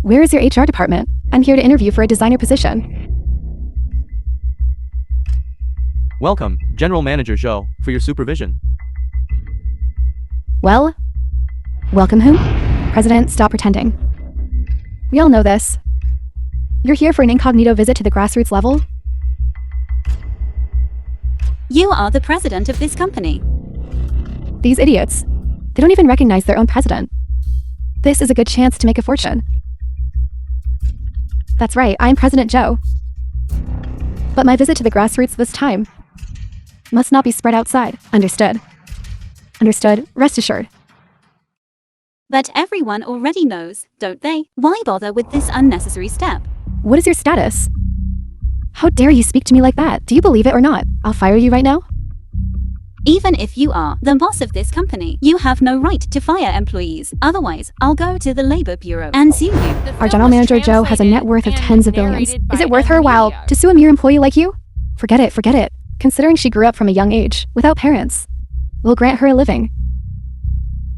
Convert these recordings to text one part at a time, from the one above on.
Where is your HR department? I'm here to interview for a designer position. Welcome, General Manager Zhou, for your supervision. Well, welcome whom? President, stop pretending. We all know this. You're here for an incognito visit to the grassroots level? You are the president of this company. These idiots. They don't even recognize their own president. This is a good chance to make a fortune. That's right, I'm President Zhou. But my visit to the grassroots this time must not be spread outside. Understood? Understood, rest assured. But everyone already knows, don't they? Why bother with this unnecessary step? What is your status? How dare you speak to me like that? Do you believe it or not? I'll fire you right now? Even if you are the boss of this company, you have no right to fire employees. Otherwise, I'll go to the Labor Bureau and sue you. Our general manager Joe has a net worth of tens of billions. Is it worth her while to sue a mere employee like you? Forget it, forget it. Considering she grew up from a young age, without parents, we'll grant her a living.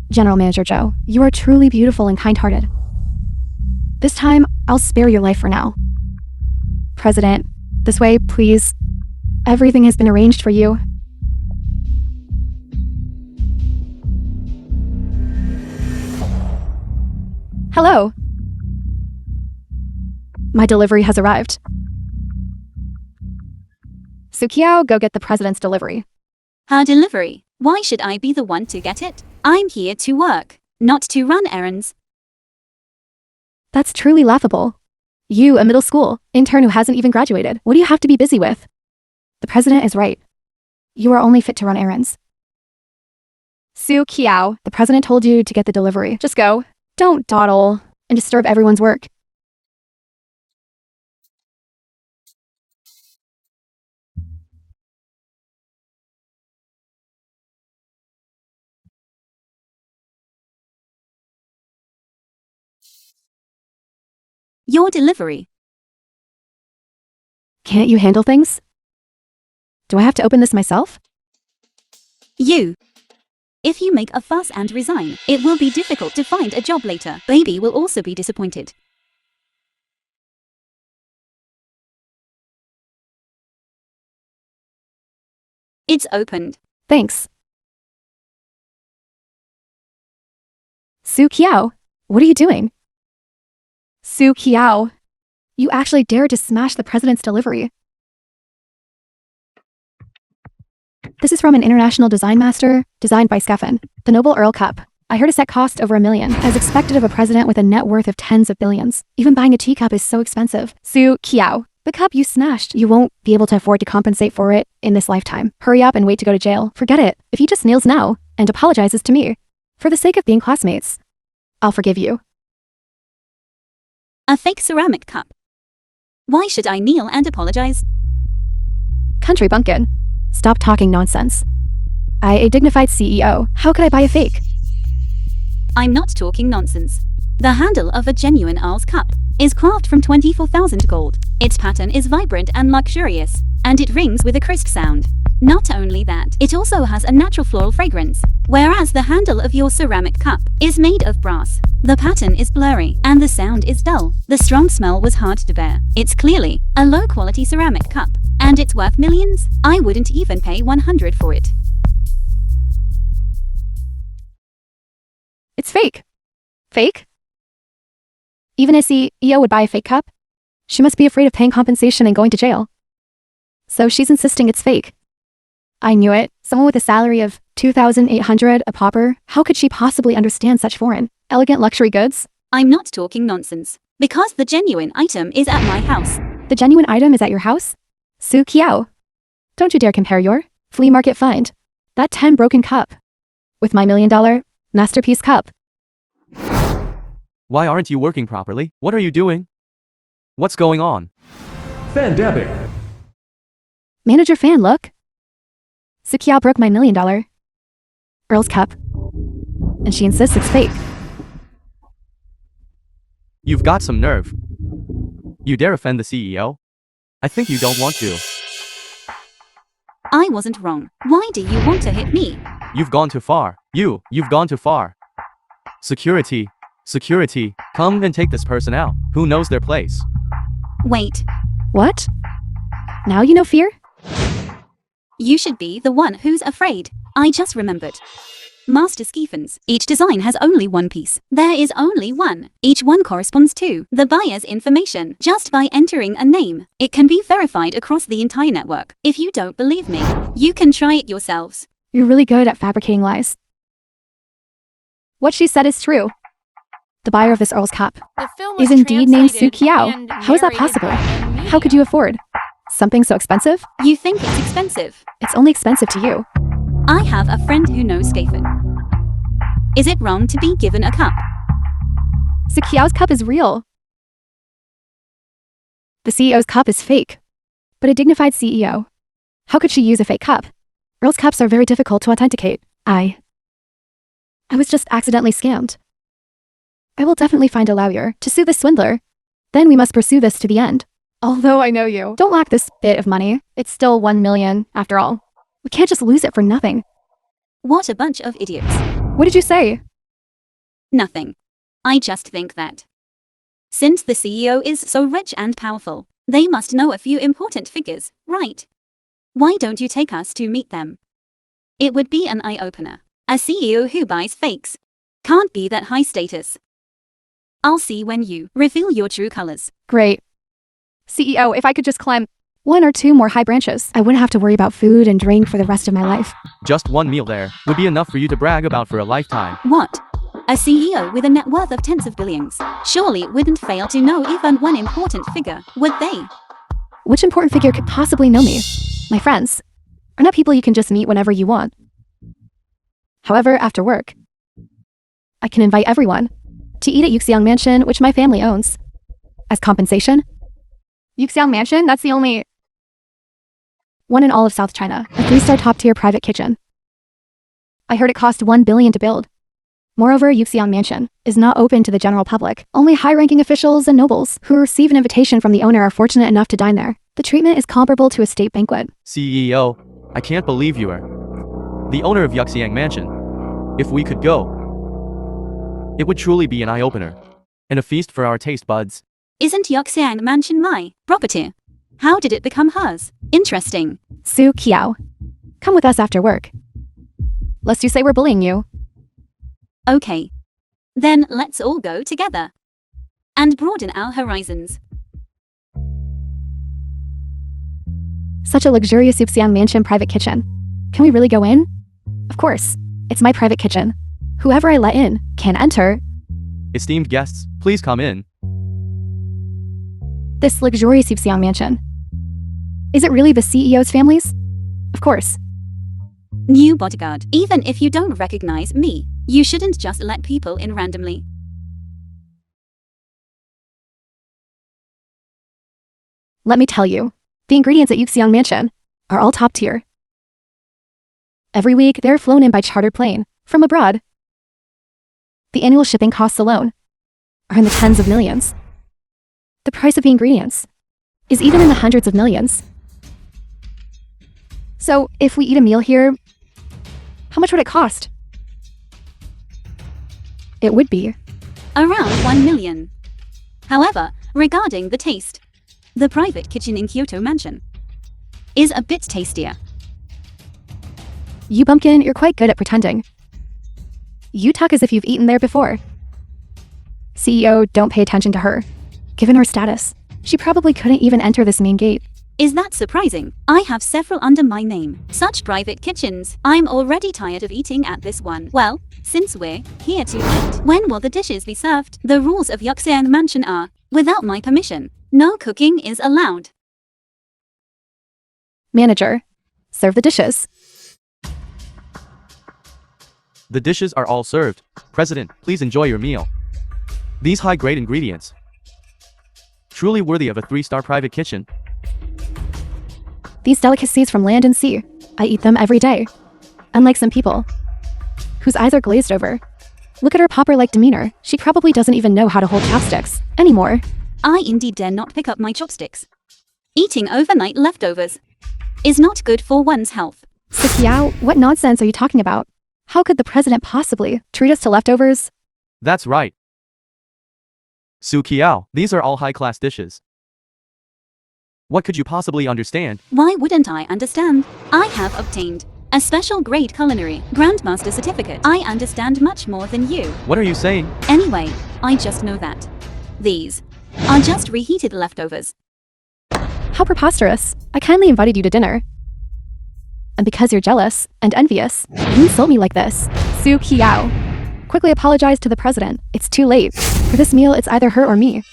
General Manager Joe, you are truly beautiful and kind-hearted. This time, I'll spare your life for now. President, this way, please. Everything has been arranged for you. Hello. My delivery has arrived. Sukiao, go get the president's delivery. Her delivery? Why should I be the one to get it? I'm here to work, not to run errands. That's truly laughable. You, a middle school intern who hasn't even graduated. What do you have to be busy with? The president is right. You are only fit to run errands. Sukiao, the president told you to get the delivery. Just go. Don't dawdle and disturb everyone's work. Your delivery. Can't you handle things? Do I have to open this myself? You. If you make a fuss and resign, it will be difficult to find a job later. Baby will also be disappointed. It's opened. Thanks. Sukiao, what are you doing? Sukiao, you actually dared to smash the president's delivery. This is from an international design master, designed by Skeffen. The Noble Earl Cup. I heard a set cost over $1 million, as expected of a president with a net worth of tens of billions. Even buying a teacup is so expensive. Sukiao, the cup you smashed, you won't be able to afford to compensate for it in this lifetime. Hurry up and wait to go to jail. Forget it. If he just kneels now and apologizes to me, for the sake of being classmates, I'll forgive you. A fake ceramic cup. Why should I kneel and apologize? Country bumpkin. Stop talking nonsense. A dignified CEO. How could I buy a fake? I'm not talking nonsense. The handle of a genuine Arles cup is carved from 24,000 gold. Its pattern is vibrant and luxurious, and it rings with a crisp sound. Not only that, it also has a natural floral fragrance, whereas the handle of your ceramic cup is made of brass. The pattern is blurry, and the sound is dull. The strong smell was hard to bear. It's clearly a low-quality ceramic cup, and it's worth millions. I wouldn't even pay 100 for it. It's fake. Fake? Even a CEO would buy a fake cup? She must be afraid of paying compensation and going to jail. So she's insisting it's fake. I knew it. Someone with a salary of $2,800 a pauper. How could she possibly understand such foreign, elegant luxury goods? I'm not talking nonsense. Because the genuine item is at my house. The genuine item is at your house? Sukiao. Don't you dare compare your flea market find, that 10 broken cup, with my $1 million masterpiece cup. Why aren't you working properly? What are you doing? What's going on? Fandabic. Manager Fan, look. Sukiao broke my $1 million Earl's cup, and she insists it's fake. You've got some nerve. You dare offend the CEO? I think you don't want to. I wasn't wrong. Why do you want to hit me? You've gone too far. You've gone too far. Security. Security, come and take this person out. Who knows their place? Wait, What? Now you know fear? you should be the one who's afraid. I just remembered. Master Skeefens. Each design has only one piece. There is only one. Each one corresponds to the buyer's information. Just by entering a name, it can be verified across the entire network. If you don't believe me, you can try it yourselves. You're really good at fabricating lies. What she said is true. The buyer of this Earl's Cup The film is was indeed named Su translated QUANG. and How is that narrated possible? by a How could you afford something so expensive? You think it's expensive? It's only expensive to you. I have a friend who knows Skafen. Is it wrong to be given a cup? Su QUANG's cup is real. The CEO's cup is fake, but a dignified CEO. How could she use a fake cup? Earl's cups are very difficult to authenticate. I was just accidentally scammed. I will definitely find a lawyer to sue this swindler. Then we must pursue this to the end. Although I know you don't lack this bit of money, it's still 1 million after all. We can't just lose it for nothing. What a bunch of idiots. What did you say? Nothing. I just think that since the CEO is so rich and powerful, they must know a few important figures, right? Why don't you take us to meet them? It would be an eye-opener. A CEO who buys fakes can't be that high status. I'll see when you reveal your true colors. Great. CEO, if I could just climb 1 or 2 more high branches, I wouldn't have to worry about food and drink for the rest of my life. Just one meal there would be enough for you to brag about for a lifetime. What? A CEO with a net worth of tens of billions surely wouldn't fail to know even one important figure, would they? Which important figure could possibly know me? My friends are not people you can just meet whenever you want. However, after work, I can invite everyone to eat at GIİU Mansion, which my family owns. As compensation, GIİU Mansion, that's the only one in all of South China, a 3-star top-tier private kitchen. I heard it cost 1 billion to build. Moreover, GIİU Mansion is not open to the general public. Only high-ranking officials and nobles who receive an invitation from the owner are fortunate enough to dine there. The treatment is comparable to a state banquet. CEO, I can't believe you are the owner of GIİU Mansion. If we could go, it would truly be an eye-opener and a feast for our taste buds. Isn't GIİU Mansion my property? How did it become hers? Interesting. Su QUANG, come with us after work. Lest you say we're bullying you. Okay. Then let's all go together and broaden our horizons. Such a luxurious GIİU Mansion private kitchen. Can we really go in? Of course. It's my private kitchen. Whoever I let in can enter. Esteemed guests, please come in. This luxurious GIİU Mansion. Is it really the CEO's family's? Of course. New bodyguard. Even if you don't recognize me, you shouldn't just let people in randomly. Let me tell you, the ingredients at GIİU Mansion are all top tier. Every week, they're flown in by chartered plane from abroad. The annual shipping costs alone are in the tens of millions. The price of the ingredients is even in the hundreds of millions. So, if we eat a meal here, how much would it cost? It would be Around 1 million. However, regarding the taste, the private kitchen in Kyoto Mansion is a bit tastier. You bumpkin, you're quite good at pretending. You talk as if you've eaten there before. CEO, don't pay attention to her. Given her status, she probably couldn't even enter this main gate. Is that surprising? I have several under my name. Such private kitchens. I'm already tired of eating at this one. Well, since we're here to eat, when will the dishes be served? The rules of GIİU Mansion are, without my permission, no cooking is allowed. Manager, serve the dishes. The dishes are all served. President, please enjoy your meal. These high-grade ingredients, truly worthy of a 3-star private kitchen. These delicacies from land and sea, I eat them every day. Unlike some people, whose eyes are glazed over. Look at her pauper-like demeanor. She probably doesn't even know how to hold chopsticks anymore. I indeed dare not pick up my chopsticks. Eating overnight leftovers is not good for one's health. Su QUANG, what nonsense are you talking about? How could the president possibly treat us to leftovers? That's right. Su Qiao, these are all high-class dishes. What could you possibly understand? Why wouldn't I understand? I have obtained a special grade culinary grandmaster certificate. I understand much more than you. What are you saying? Anyway, I just know that these are just reheated leftovers. How preposterous. I kindly invited you to dinner. And because you're jealous and envious, you insult me like this. Su Qiao. Quickly apologize to the president. It's too late. For this meal, it's either her or me.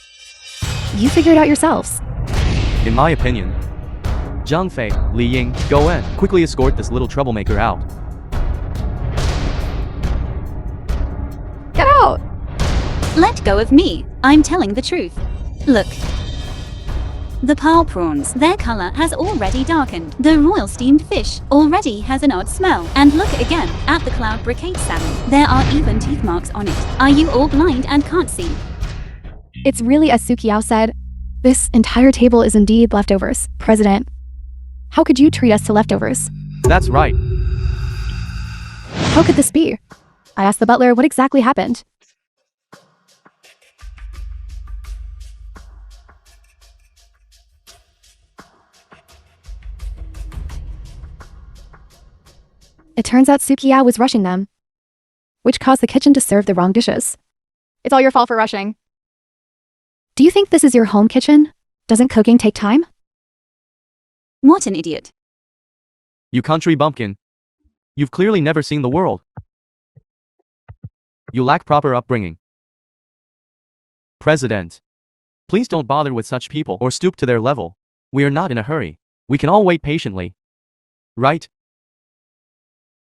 You figure it out yourselves. In my opinion, Zhang Fei, Li Ying, Go En, quickly escort this little troublemaker out. Get out! Let go of me. I'm telling the truth. Look. The pearl prawns, their color has already darkened. The royal steamed fish already has an odd smell. And look again at the cloud brocade salmon. There are even teeth marks on it. Are you all blind and can't see? It's really as Su Qiao said. This entire table is indeed leftovers. President, how could you treat us to leftovers? That's right. How could this be? I asked the butler what exactly happened. It turns out Su Qiao was rushing them, which caused the kitchen to serve the wrong dishes. It's all your fault for rushing. Do you think this is your home kitchen? Doesn't cooking take time? What an idiot. You country bumpkin. You've clearly never seen the world. You lack proper upbringing. President, please don't bother with such people or stoop to their level. We are not in a hurry. We can all wait patiently. Right?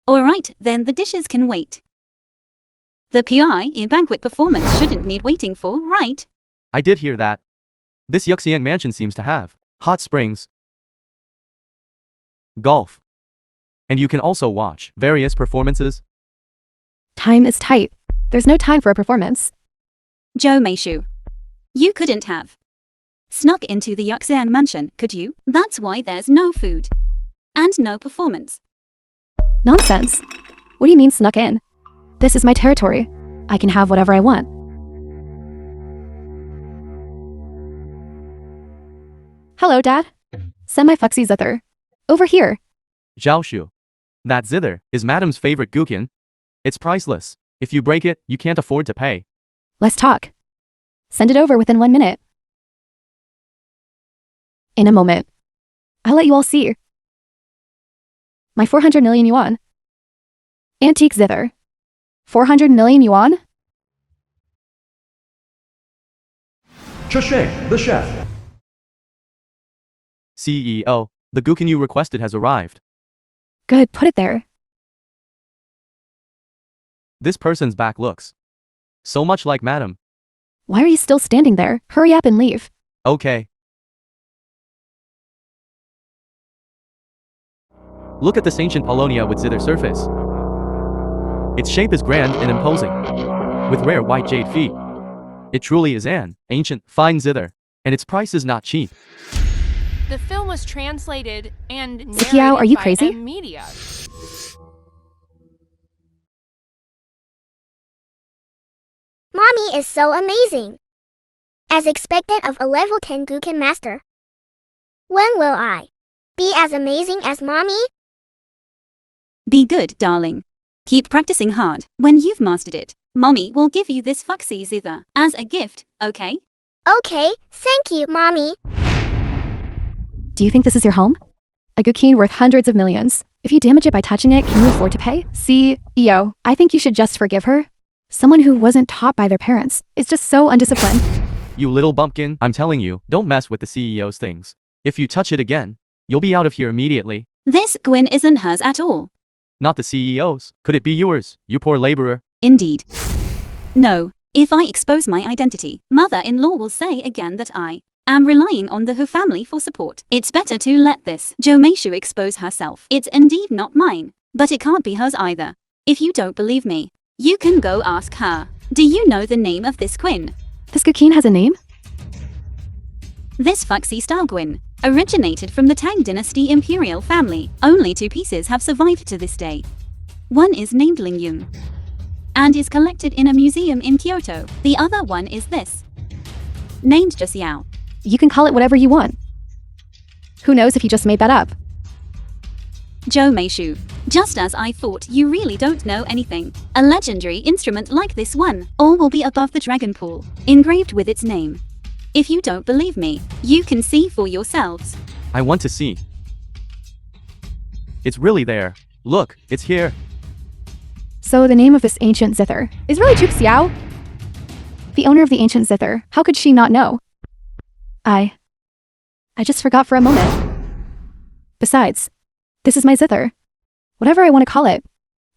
Alright, then the dishes can wait. The PI in banquet performance shouldn't need waiting for, right? I did hear that. This GIİU mansion seems to have hot springs, golf, and you can also watch various performances. Time is tight. There's no time for a performance. GIİU, you couldn't have snuck into the GIİU mansion, could you? That's why there's no food and no performance. Nonsense. What do you mean snuck in? This is my territory. I can have whatever I want. Hello, Dad. Send my foxy zither. Over here. Zhaoshu. That zither is Madam's favorite gukin. It's priceless. If you break it, you can't afford to pay. Let's talk. Send it over within 1 minute. In a moment. I'll let you all see. My 400 million yuan. Antique zither. 400 million yuan? CHÍNH, the chef. CEO, the gukin you requested has arrived. Good, put it there. This person's back looks so much like Madam. Why are you still standing there? Hurry up and leave. Okay. Look at this ancient Polonia with zither surface. Its shape is grand and imposing, with rare white jade feet. It truly is an ancient, fine zither, and its price is not cheap. The film was translated and narrated GIİU, are you by crazy? Media. Mommy is so amazing. As expected of a level 10 Gukin master. When will I be as amazing as Mommy? Be good, darling. Keep practicing hard. When you've mastered it, Mommy will give you this foxy zither as a gift, okay? Okay, thank you, Mommy. Do you think this is your home? A gukin worth hundreds of millions. If you damage it by touching it, can you afford to pay? CEO, I think you should just forgive her. Someone who wasn't taught by their parents is just so undisciplined. You little bumpkin, I'm telling you, don't mess with the CEO's things. If you touch it again, you'll be out of here immediately. This Gwyn isn't hers at all. Not the CEO's. Could it be yours, you poor laborer? Indeed. No, if I expose my identity, mother-in-law will say again that I am relying on the Hu family for support. It's better to let this GIİU expose herself. It's indeed not mine, but it can't be hers either. If you don't believe me, you can go ask her. Do you know the name of this Gwyn? This gukin has a name? This foxy style Gwyn originated from the Tang dynasty imperial family. Only 2 pieces have survived to this day. One is named Lingyun and is collected in a museum in Kyoto. The other one is this. named GIİU. You can call it whatever you want. Who knows if he just made that up? GIİU. Just as I thought, you really don't know anything. A legendary instrument like this one, all will be above the dragon pool, engraved with its name. If you don't believe me, you can see for yourselves. I want to see. It's really there. Look, it's here. So the name of this ancient zither is really QUANG? The owner of the ancient zither, how could she not know? I just forgot for a moment. Besides, this is my zither. Whatever I want to call it,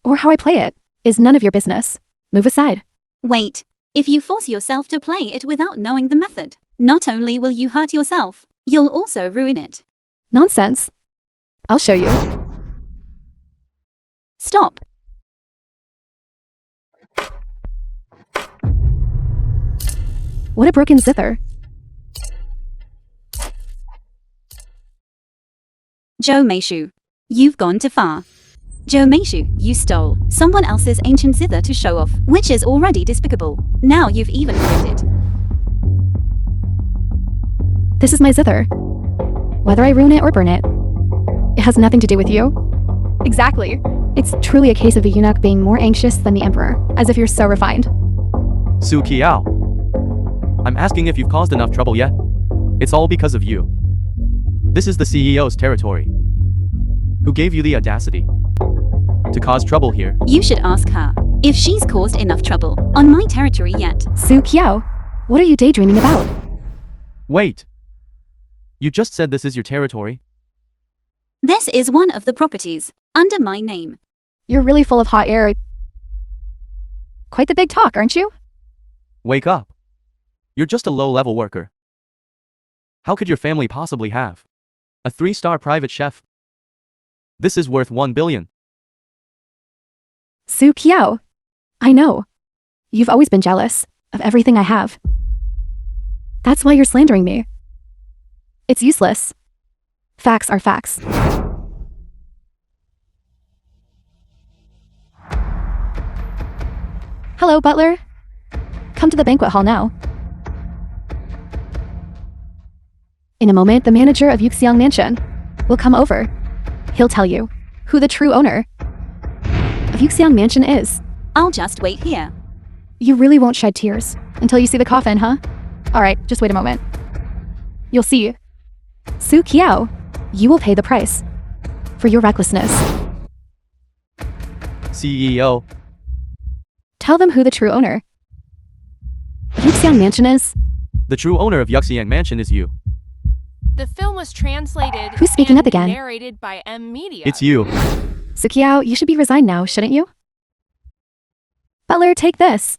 or how I play it, is none of your business. Move aside. Wait, if you force yourself to play it without knowing the method, not only will you hurt yourself, you'll also ruin it. Nonsense. I'll show you. Stop. What a broken zither. GIİU. You've gone too far. GIİU, you stole someone else's ancient zither to show off, which is already despicable. Now you've even ruined it. This is my zither. Whether I ruin it or burn it, it has nothing to do with you. Exactly. It's truly a case of the eunuch being more anxious than the emperor, as if you're so refined. Su Qiao. I'm asking if you've caused enough trouble yet? It's all because of you. This is the CEO's territory. Who gave you the audacity to cause trouble here? You should ask her if she's caused enough trouble on my territory yet. Su Qiao, what are you daydreaming about? Wait. You just said this is your territory? This is one of the properties under my name. You're really full of hot air. Quite the big talk, aren't you? Wake up. You're just a low-level worker. How could your family possibly have a 3-star private chef? This is worth 1 billion. Su Qiao, I know. You've always been jealous of everything I have. That's why you're slandering me. It's useless. Facts are facts. Hello, butler. Come to the banquet hall now. In a moment, the manager of Yuxiang Mansion will come over. He'll tell you who the true owner of Yuxiang Mansion is. I'll just wait here. You really won't shed tears until you see the coffin, huh? Alright, just wait a moment. You'll see. Su Qiao, you will pay the price for your recklessness. CEO. Tell them who the true owner of Yuxiang Mansion is. The true owner of Yuxiang Mansion is you. The film was translated Who's speaking and up again? narrated by M Media. It's you. Su Qiao, you should be resigned now, shouldn't you? Butler, take this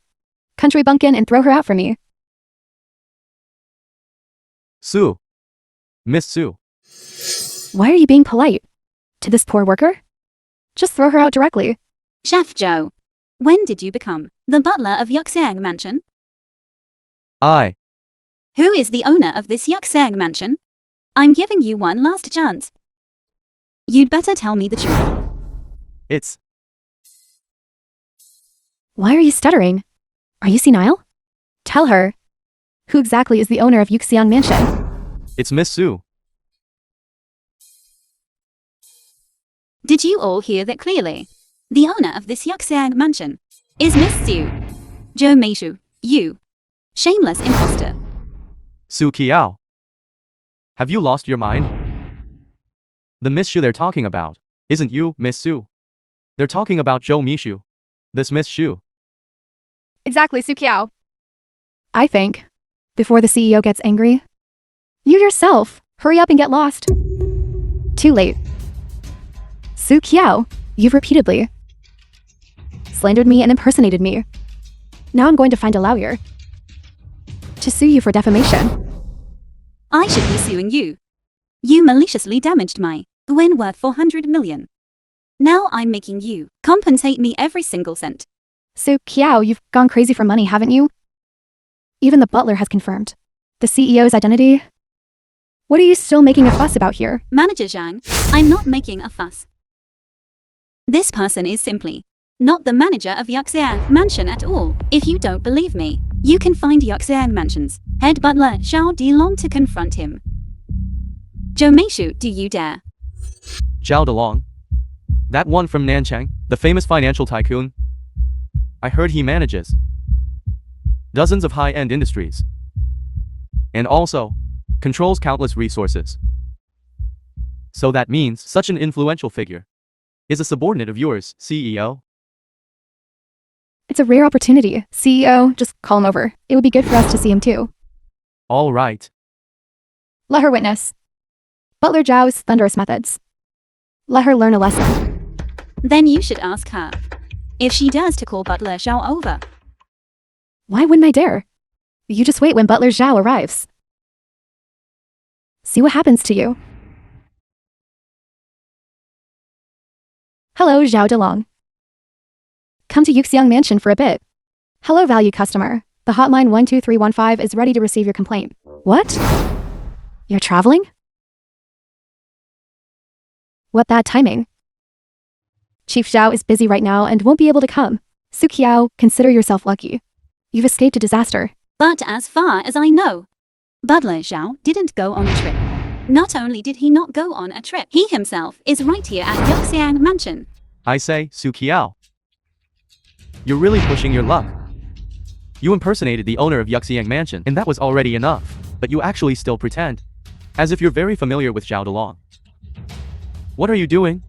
country bumpkin and throw her out for me. Su. Miss Su. Why are you being polite to this poor worker? Just throw her out directly. Chef Joe, when did you become the butler of Yuxiang Mansion? I. Who is the owner of this Yuxiang Mansion? I'm giving you one last chance. You'd better tell me the truth. It's. Why are you stuttering? Are you senile? Tell her. Who exactly is the owner of Yuxiang Mansion? It's Miss Su. Did you all hear that clearly? The owner of this Yuxiang Mansion is Miss Su. GIİU, you. Shameless imposter. Su Qiao. Have you lost your mind? The Miss Shu they're talking about isn't you, Miss Su. They're talking about Zhou Mishu. This Miss Shu. Exactly, Su Qiao. I think, before the CEO gets angry, you yourself, hurry up and get lost. Too late. Su Qiao, you've repeatedly slandered me and impersonated me. Now I'm going to find a lawyer to sue you for defamation. I should be suing you. You maliciously damaged my win worth 400 million. Now I'm making you compensate me every single cent. Su Qiao, you've gone crazy for money, haven't you? Even the butler has confirmed the CEO's identity. What are you still making a fuss about here? Manager Zhang, I'm not making a fuss. This person is simply not the manager of Yuxiang Mansion at all. If you don't believe me, You can find Yuxiang Mansion's head butler Zhao Dilong to confront him. Meishu, do you dare? Zhao Delong? That one from Nanchang, the famous financial tycoon? I heard he manages dozens of high-end industries. And also, controls countless resources. So that means such an influential figure is a subordinate of yours, CEO? It's a rare opportunity. CEO, just call him over. It would be good for us to see him too. All right. Let her witness Butler Zhao's thunderous methods. Let her learn a lesson. Then you should ask her if she dares to call Butler Zhao over. Why wouldn't I dare? You just wait when Butler Zhao arrives. See what happens to you. Hello, Zhao Delong. Come to Yuxiang Mansion for a bit. Hello, valued customer. The hotline 12315 is ready to receive your complaint. What? You're traveling? What bad timing. Chief Zhao is busy right now and won't be able to come. Su Qiao, consider yourself lucky. You've escaped a disaster. But as far as I know, Butler Zhao didn't go on a trip. Not only did he not go on a trip, he himself is right here at Yuxiang Mansion. I say, Su Qiao. You're really pushing your luck. You impersonated the owner of Yuxiang Mansion, and that was already enough. But you actually still pretend, as if you're very familiar with Zhao Delong. What are you doing?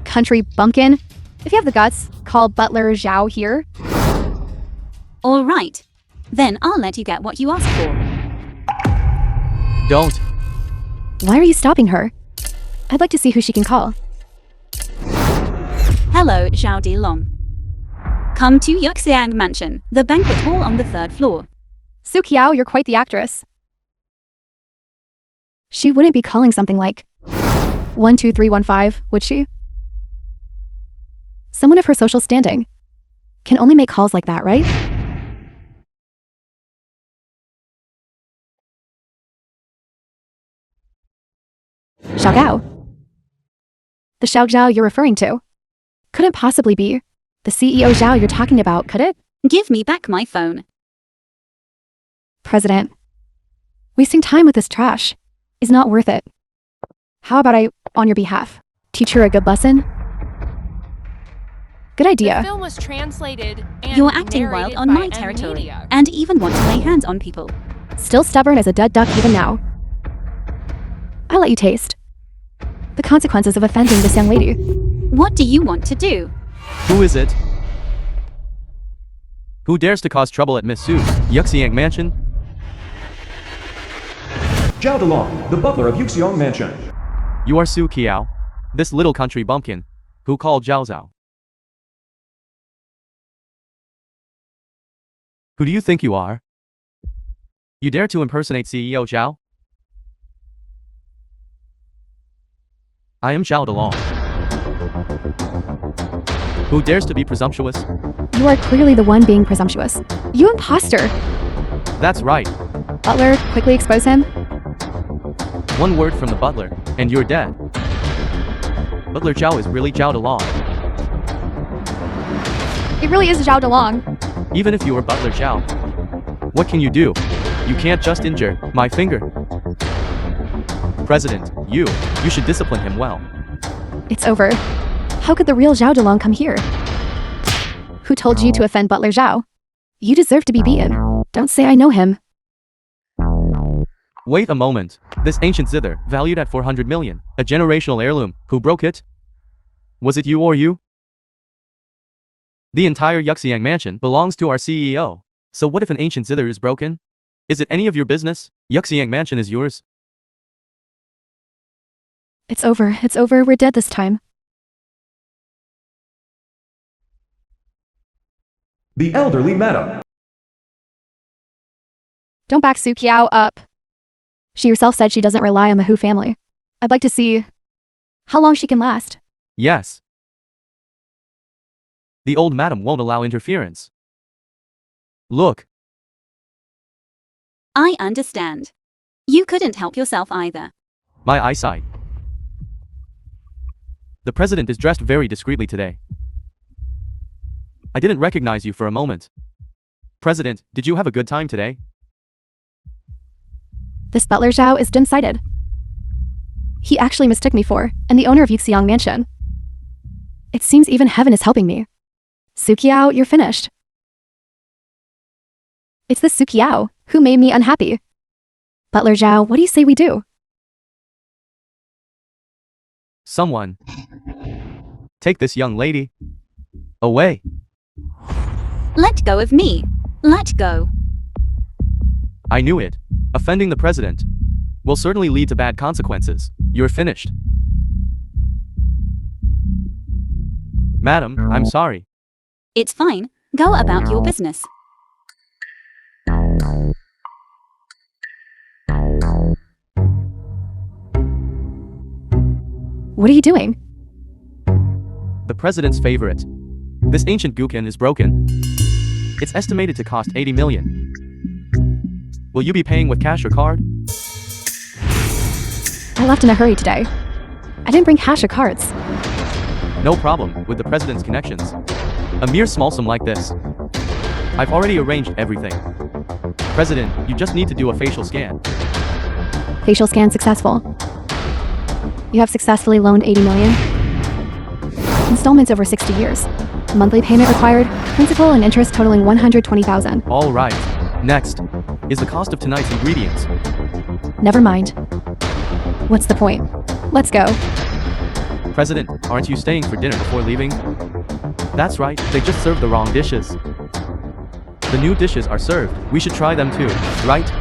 Country bumpkin. If you have the guts, call Butler Zhao here. All right. Then I'll let you get what you asked for. Don't. Why are you stopping her? I'd like to see who she can call. Hello, Zhao Dilong. Come to Yuxiang Mansion, the banquet hall on the 3rd floor. Su Qiao, you're quite the actress. She wouldn't be calling something like 12315, would she? Someone of her social standing can only make calls like that, right? Xiao. The Xiao Zhao you're referring to couldn't possibly be the CEO Zhao you're talking about, could it? Give me back my phone. President, wasting time with this trash is not worth it. How about I, on your behalf, teach her a good lesson? Good The idea. film was translated and You're acting wild narrated on by my M territory Media. and even want to lay hands on people. Still stubborn as a dead duck even now. I'll let you taste the consequences of offending this young lady. What do you want to do? Who is it? Who dares to cause trouble at Miss Su's Yuxiang Mansion? Zhao Delong, the butler of Yuxiang Mansion. You are Su Qiao, this little country bumpkin, who called Zhao Zhao. Who do you think you are? You dare to impersonate CEO Zhao? I am Zhao Delong. Who dares to be presumptuous? You are clearly the one being presumptuous. You imposter. That's right. Butler, quickly expose him. One word from the butler, and you're dead. Butler Zhao is really Zhao Delong. It really is Zhao Delong. Even if you were Butler Zhao, what can you do? You can't just injure my finger. President, you should discipline him well. It's over. How could the real Zhao Delong come here? Who told you to offend Butler Zhao? You deserve to be beaten. Don't say I know him. Wait a moment. This ancient zither, valued at 400 million, a generational heirloom, who broke it? Was it you or you? The entire Yuxiang Mansion belongs to our CEO. So what if an ancient zither is broken? Is it any of your business? Yuxiang Mansion is yours. It's over. It's over. We're dead this time. The elderly madam. Don't back Su Qiao up. She herself said she doesn't rely on the Hu family. I'd like to see how long she can last. Yes. The old madam won't allow interference. Look. I understand. You couldn't help yourself either. My eyesight. The president is dressed very discreetly today. I didn't recognize you for a moment. President, did you have a good time today? This butler Zhao is dim-sighted. He actually mistook me for, and the owner of GIİU mansion. It seems even heaven is helping me. Sukiao, you're finished. It's this Sukiao who made me unhappy. Butler Zhao, what do you say we do? Someone. Take this young lady away. Let go of me. Let go. I knew it. Offending the president will certainly lead to bad consequences. You're finished. Madam, I'm sorry. It's fine. Go about your business. What are you doing? The president's favorite. This ancient Gukin is broken. It's estimated to cost 80 million. Will you be paying with cash or card? I left in a hurry today. I didn't bring cash or cards. No problem with the president's connections. A mere small sum like this. I've already arranged everything. President, you just need to do a facial scan. Facial scan successful. You have successfully loaned 80 million. Installments over 60 years. Monthly payment required, principal and interest totaling 120,000. All right. Next is the cost of tonight's ingredients. Never mind. What's the point? Let's go. President, aren't you staying for dinner before leaving? That's right, they just served the wrong dishes. The new dishes are served. We should try them too, right?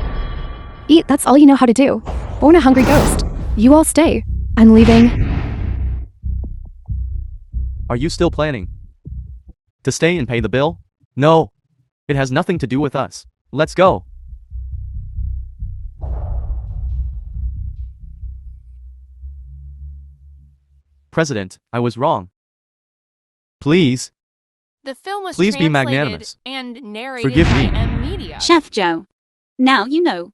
Eat, that's all you know how to do. Born a hungry ghost. You all stay. I'm leaving. Are you still planning to stay and pay the bill? No. It has nothing to do with us. Let's go. President, I was wrong. Please. The film was Please be translated magnanimous. and narrated Forgive by me. M Media. Chef Joe. Now you know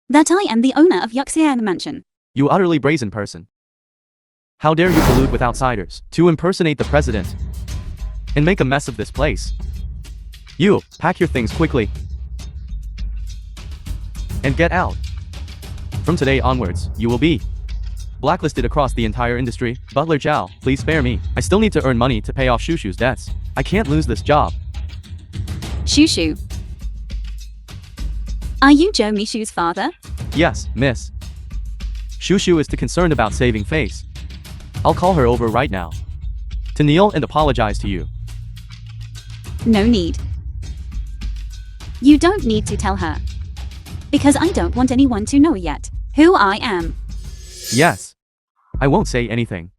that I am the owner of GIİU mansion. You utterly brazen person. How dare you collude with outsiders to impersonate the president and make a mess of this place? You, pack your things quickly and get out. From today onwards, you will be blacklisted across the entire industry. Butler Zhao, please spare me. I still need to earn money to pay off Shushu's debts. I can't lose this job. Shushu. Are you Joe Mishu's father? Yes, miss. Shushu is too concerned about saving face. I'll call her over right now to kneel and apologize to you. No need. You don't need to tell her. Because I don't want anyone to know yet who I am. Yes. I won't say anything.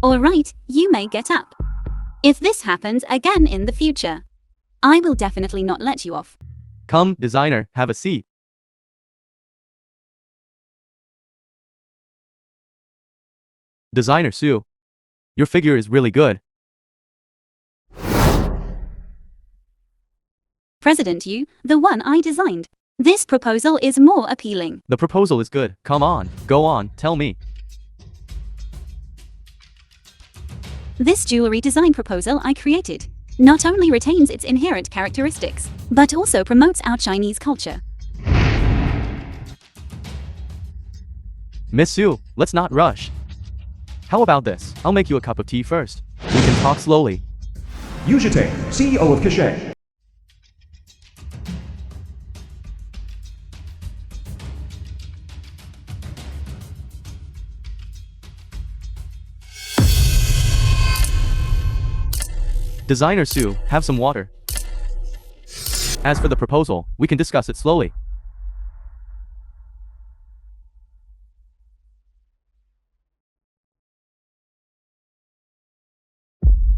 Alright, you may get up. If this happens again in the future, I will definitely not let you off. Come, designer, have a seat. Designer Sue. Your figure is really good. President Yu, the one I designed. This proposal is more appealing. The proposal is good. Come on, go on, tell me. This jewelry design proposal I created not only retains its inherent characteristics, but also promotes our Chinese culture. Miss Sue, let's not rush. How about this? I'll make you a cup of tea first. We can talk slowly. GIİU, CEO of KHôNG. Designer Sue, have some water. As for the proposal, we can discuss it slowly.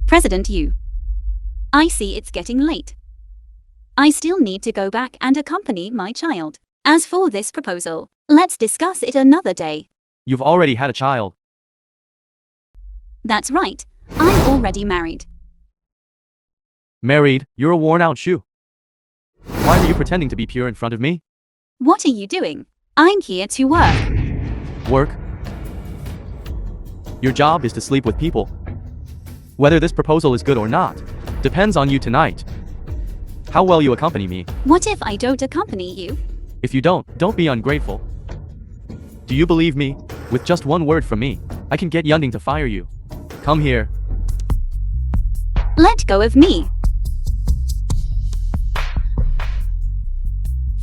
President Yu. I see it's getting late. I still need to go back and accompany my child. As for this proposal, let's discuss it another day. You've already had a child. That's right. I'm already married. Married, you're a worn-out shoe. Why are you pretending to be pure in front of me? What are you doing? I'm here to work. Work? Your job is to sleep with people. Whether this proposal is good or not, depends on you tonight. How well you accompany me. What if I don't accompany you? If you don't be ungrateful. Do you believe me? With just one word from me, I can get Yunding to fire you. Come here. Let go of me.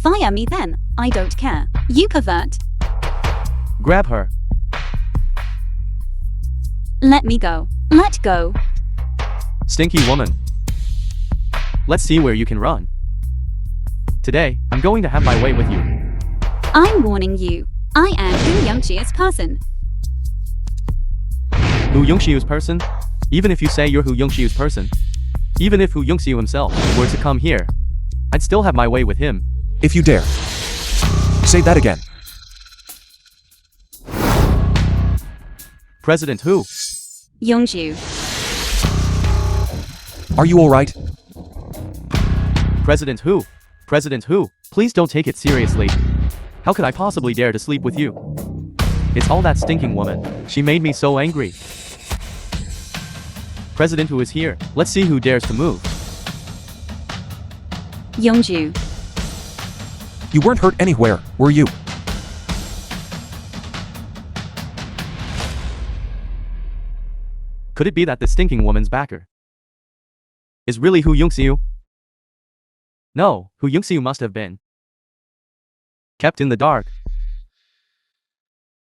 Fire me then, I don't care. You pervert. Grab her. Let me go. Let go. Stinky woman. Let's see where you can run. Today, I'm going to have my way with you. I'm warning you. I am Who Youngchi's person. Who Youngchi's person? Even if you say you're Who Youngchi's person, even if Who Youngchi himself were to come here, I'd still have my way with him. If you dare. Say that again. President Who? GIİU. Are you alright? President Who? President Who? Please don't take it seriously. How could I possibly dare to sleep with you? It's all that stinking woman. She made me so angry. President Who is here. Let's see who dares to move. GIİU. You weren't hurt anywhere, were you? Could it be that the stinking woman's backer is really Who Youngchiu? No, Who Youngchiu must have been kept in the dark.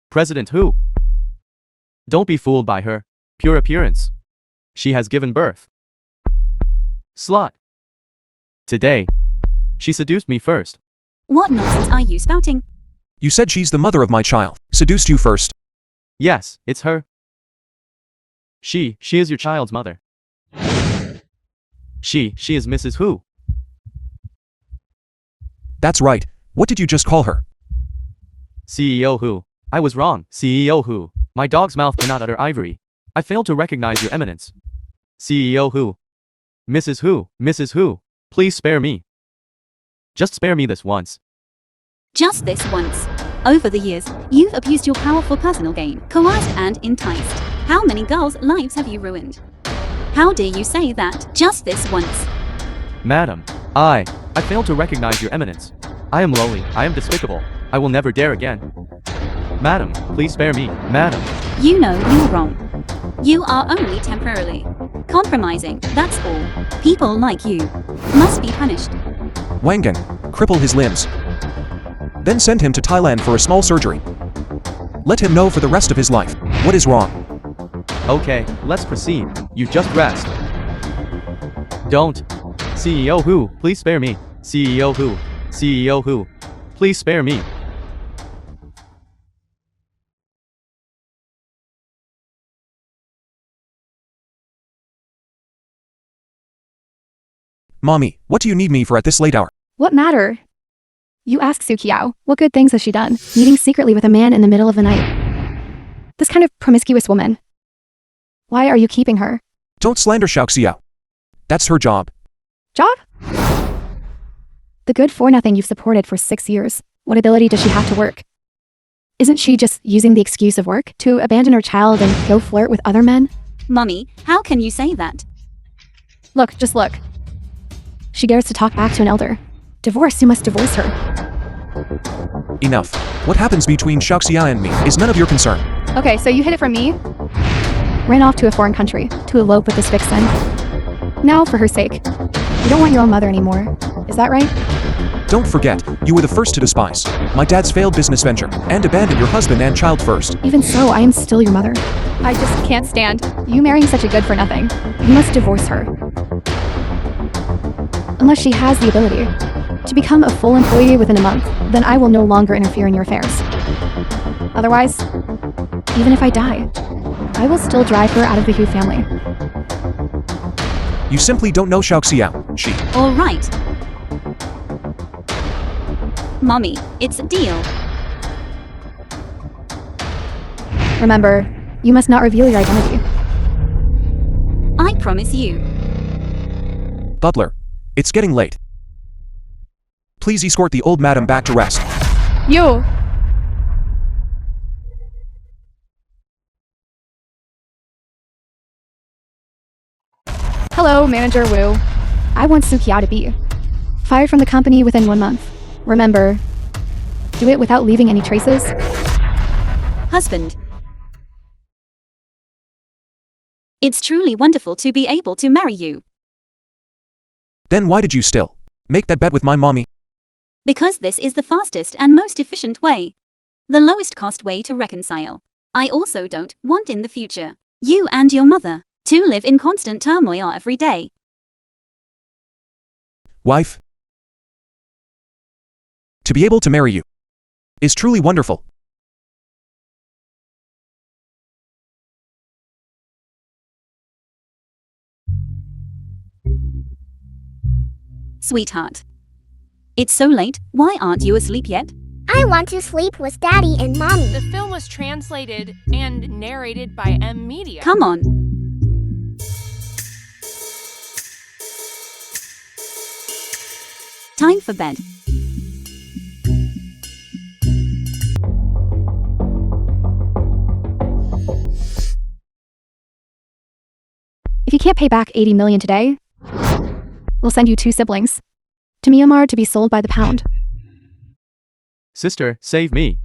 President Who? Don't be fooled by her pure appearance. She has given birth. Slut. Today, she seduced me first. What nonsense are you spouting? You said she's the mother of my child. Seduced you first. Yes, it's her. She is your child's mother. She is Mrs. Who. That's right. What did you just call her? CEO Who. I was wrong, CEO Who. My dog's mouth cannot utter ivory. I failed to recognize your eminence. CEO Who. Mrs. Who, Mrs. Who. Please spare me. Just spare me this once. Just this once. Over the years, you've abused your powerful personal gain, coerced and enticed. How many girls' lives have you ruined? How dare you say that, just this once? Madam, I failed to recognize your eminence. I am lowly, I am despicable. I will never dare again. Madam, please spare me, madam. You know you're wrong. You are only temporarily compromising, that's all. People like you must be punished. Wangan, cripple his limbs. Then send him to Thailand for a small surgery. Let him know for the rest of his life what is wrong. Okay, let's proceed. You just rest. Don't. CEO Who, please spare me. CEO Who. CEO Who. Please spare me. Mommy, what do you need me for at this late hour? What matter? You ask Sukiao, what good things has she done, meeting secretly with a man in the middle of the night? This kind of promiscuous woman. Why are you keeping her? Don't slander Xiao. That's her job. Job? The good for nothing you've supported for 6 years. What ability does she have to work? Isn't she just using the excuse of work to abandon her child and go flirt with other men? Mommy, how can you say that? Look, just look. She dares to talk back to an elder. Divorce, you must divorce her. Enough. What happens between Xiaoxia and me is none of your concern. Okay, so you hid it from me? Ran off to a foreign country to elope with this vixen. Now, for her sake, you don't want your own mother anymore. Is that right? Don't forget, you were the first to despise my dad's failed business venture and abandon your husband and child first. Even so, I am still your mother. I just can't stand you marrying such a good for nothing. You must divorce her. Unless she has the ability to become a full employee within a month, then I will no longer interfere in your affairs. Otherwise, even if I die, I will still drive her out of the Hu family. You simply don't know Xiaoxia. She. All right. Mommy, it's a deal. Remember, you must not reveal your identity. I promise you. Butler, it's getting late. Please escort the old madam back to rest. You! Hello, Manager Wu. I want Sukiya to be Fired from the company within 1 month. Remember, do it without leaving any traces. Husband. It's truly wonderful to be able to marry you. Then why did you still make that bet with my mommy? Because this is the fastest and most efficient way. The lowest cost way to reconcile. I also don't want in the future, you and your mother, to live in constant turmoil every day. Wife, to be able to marry you is truly wonderful. Sweetheart. It's so late, why aren't you asleep yet? I want to sleep with Daddy and Mommy. The film was translated and narrated by M Media. Come on. Time for bed. If you can't pay back 80 million today, we'll send you 2 siblings to Myanmar to be sold by the pound. Sister, save me.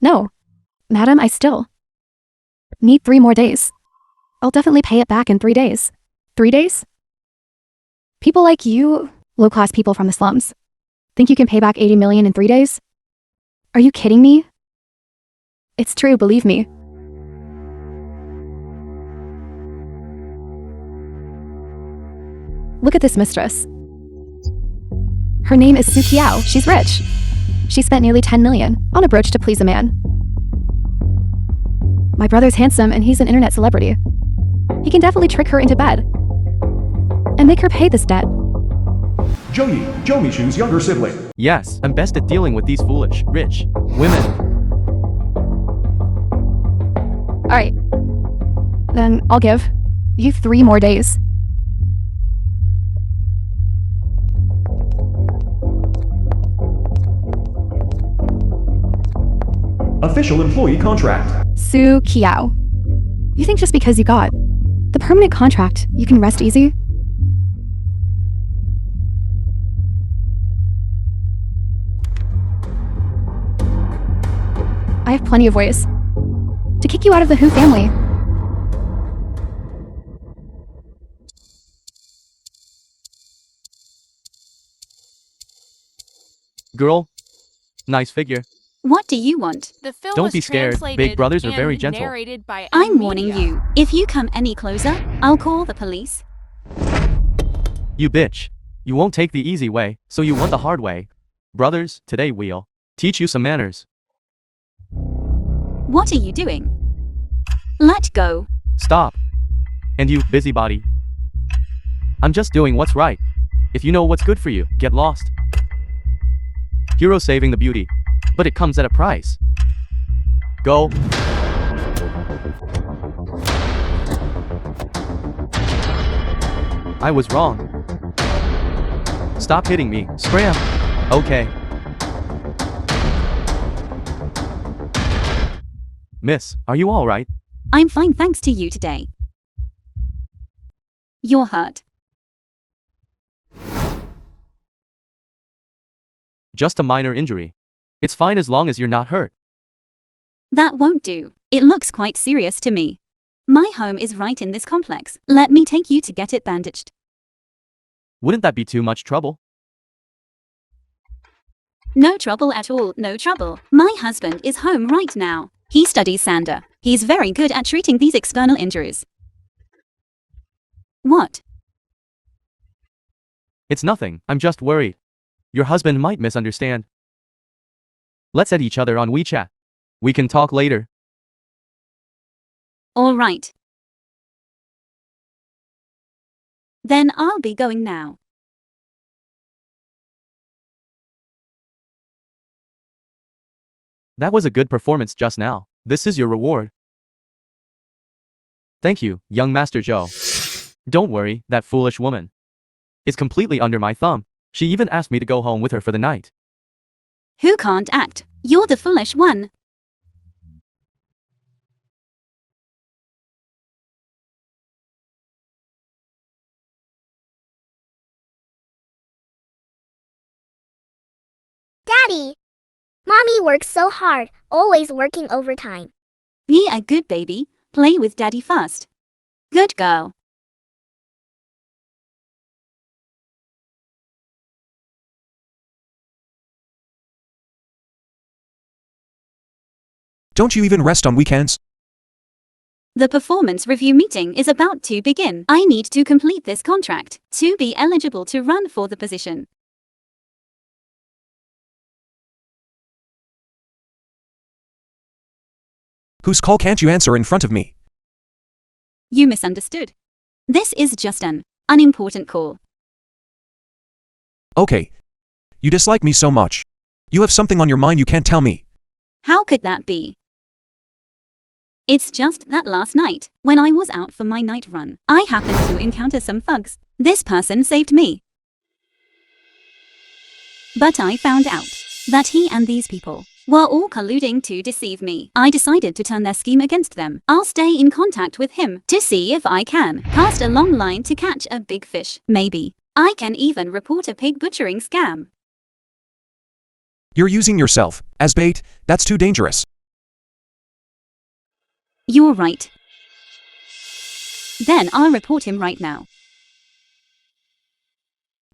No, madam, I still need 3 more days. I'll definitely pay it back in 3 days. 3 days? People like you, low-class people from the slums, think you can pay back 80 million in 3 days? Are you kidding me? It's true, believe me. Look at this mistress. Her name is QUANG. She's rich. She spent nearly 10 million on a brooch to please a man. My brother's handsome and he's an internet celebrity. He can definitely trick her into bed and make her pay this debt. GIİU, Joe Mishu's younger sibling. Yes, I'm best at dealing with these foolish, rich women. Alright. Then I'll give you 3 more days. Official employee contract. QUANG. You think just because you got the permanent contract, you can rest easy? I have plenty of ways to kick you out of the WHO family. Girl, nice figure. What do you want? The film Don't was be scared. translated Big brothers are very and gentle. narrated by I'm M warning Media. you. If you come any closer, I'll call the police. You bitch. You won't take the easy way, so you want the hard way. Brothers, today we'll teach you some manners. What are you doing? Let go. Stop. And you, busybody. I'm just doing what's right. If you know what's good for you, get lost. Hero saving the beauty. But it comes at a price. Go. I was wrong. Stop hitting me. Scram. Okay. Miss, are you alright? I'm fine thanks to you today. You're hurt. Just a minor injury. It's fine as long as you're not hurt. That won't do. It looks quite serious to me. My home is right in this complex. Let me take you to get it bandaged. Wouldn't that be too much trouble? No trouble at all, no trouble. My husband is home right now. He studies Sander. He's very good at treating these external injuries. What? It's nothing, I'm just worried. Your husband might misunderstand. Let's add each other on WeChat. We can talk later. All right. Then I'll be going now. That was a good performance just now. This is your reward. Thank you, young Master Joe. Don't worry, that foolish woman is completely under my thumb. She even asked me to go home with her for the night. Who can't act? You're the foolish one. Daddy. Mommy works so hard, always working overtime. Be a good baby. Play with daddy first. Good girl. Don't you even rest on weekends? The performance review meeting is about to begin. I need to complete this contract to be eligible to run for the position. Whose call can't you answer in front of me? You misunderstood. This is just an unimportant call. Okay. You dislike me so much. You have something on your mind you can't tell me. How could that be? It's just that last night, when I was out for my night run, I happened to encounter some thugs. This person saved me. But I found out that he and these people were all colluding to deceive me. I decided to turn their scheme against them. I'll stay in contact with him to see if I can cast a long line to catch a big fish. Maybe I can even report a pig butchering scam. You're using yourself as bait. That's too dangerous. You're right. Then I'll report him right now.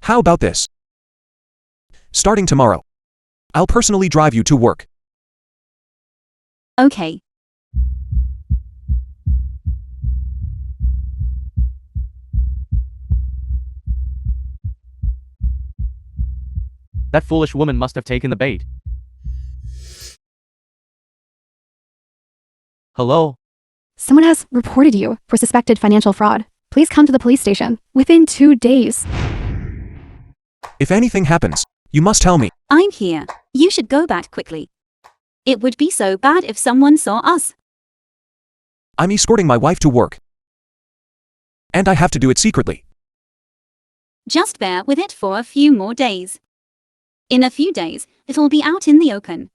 How about this? Starting tomorrow, I'll personally drive you to work. Okay. That foolish woman must have taken the bait. Hello? Someone has reported you for suspected financial fraud. Please come to the police station within 2 days. If anything happens, you must tell me. I'm here. You should go back quickly. It would be so bad if someone saw us. I'm escorting my wife to work. And I have to do it secretly. Just bear with it for a few more days. In a few days, it'll be out in the open.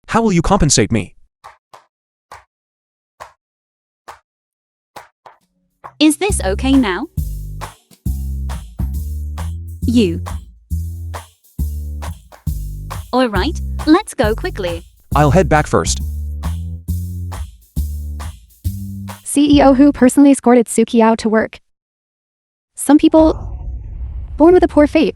How will you compensate me? Is this okay now? You. Alright, let's go quickly. I'll head back first. CEO who personally escorted GIİU to work. Some people born with a poor fate.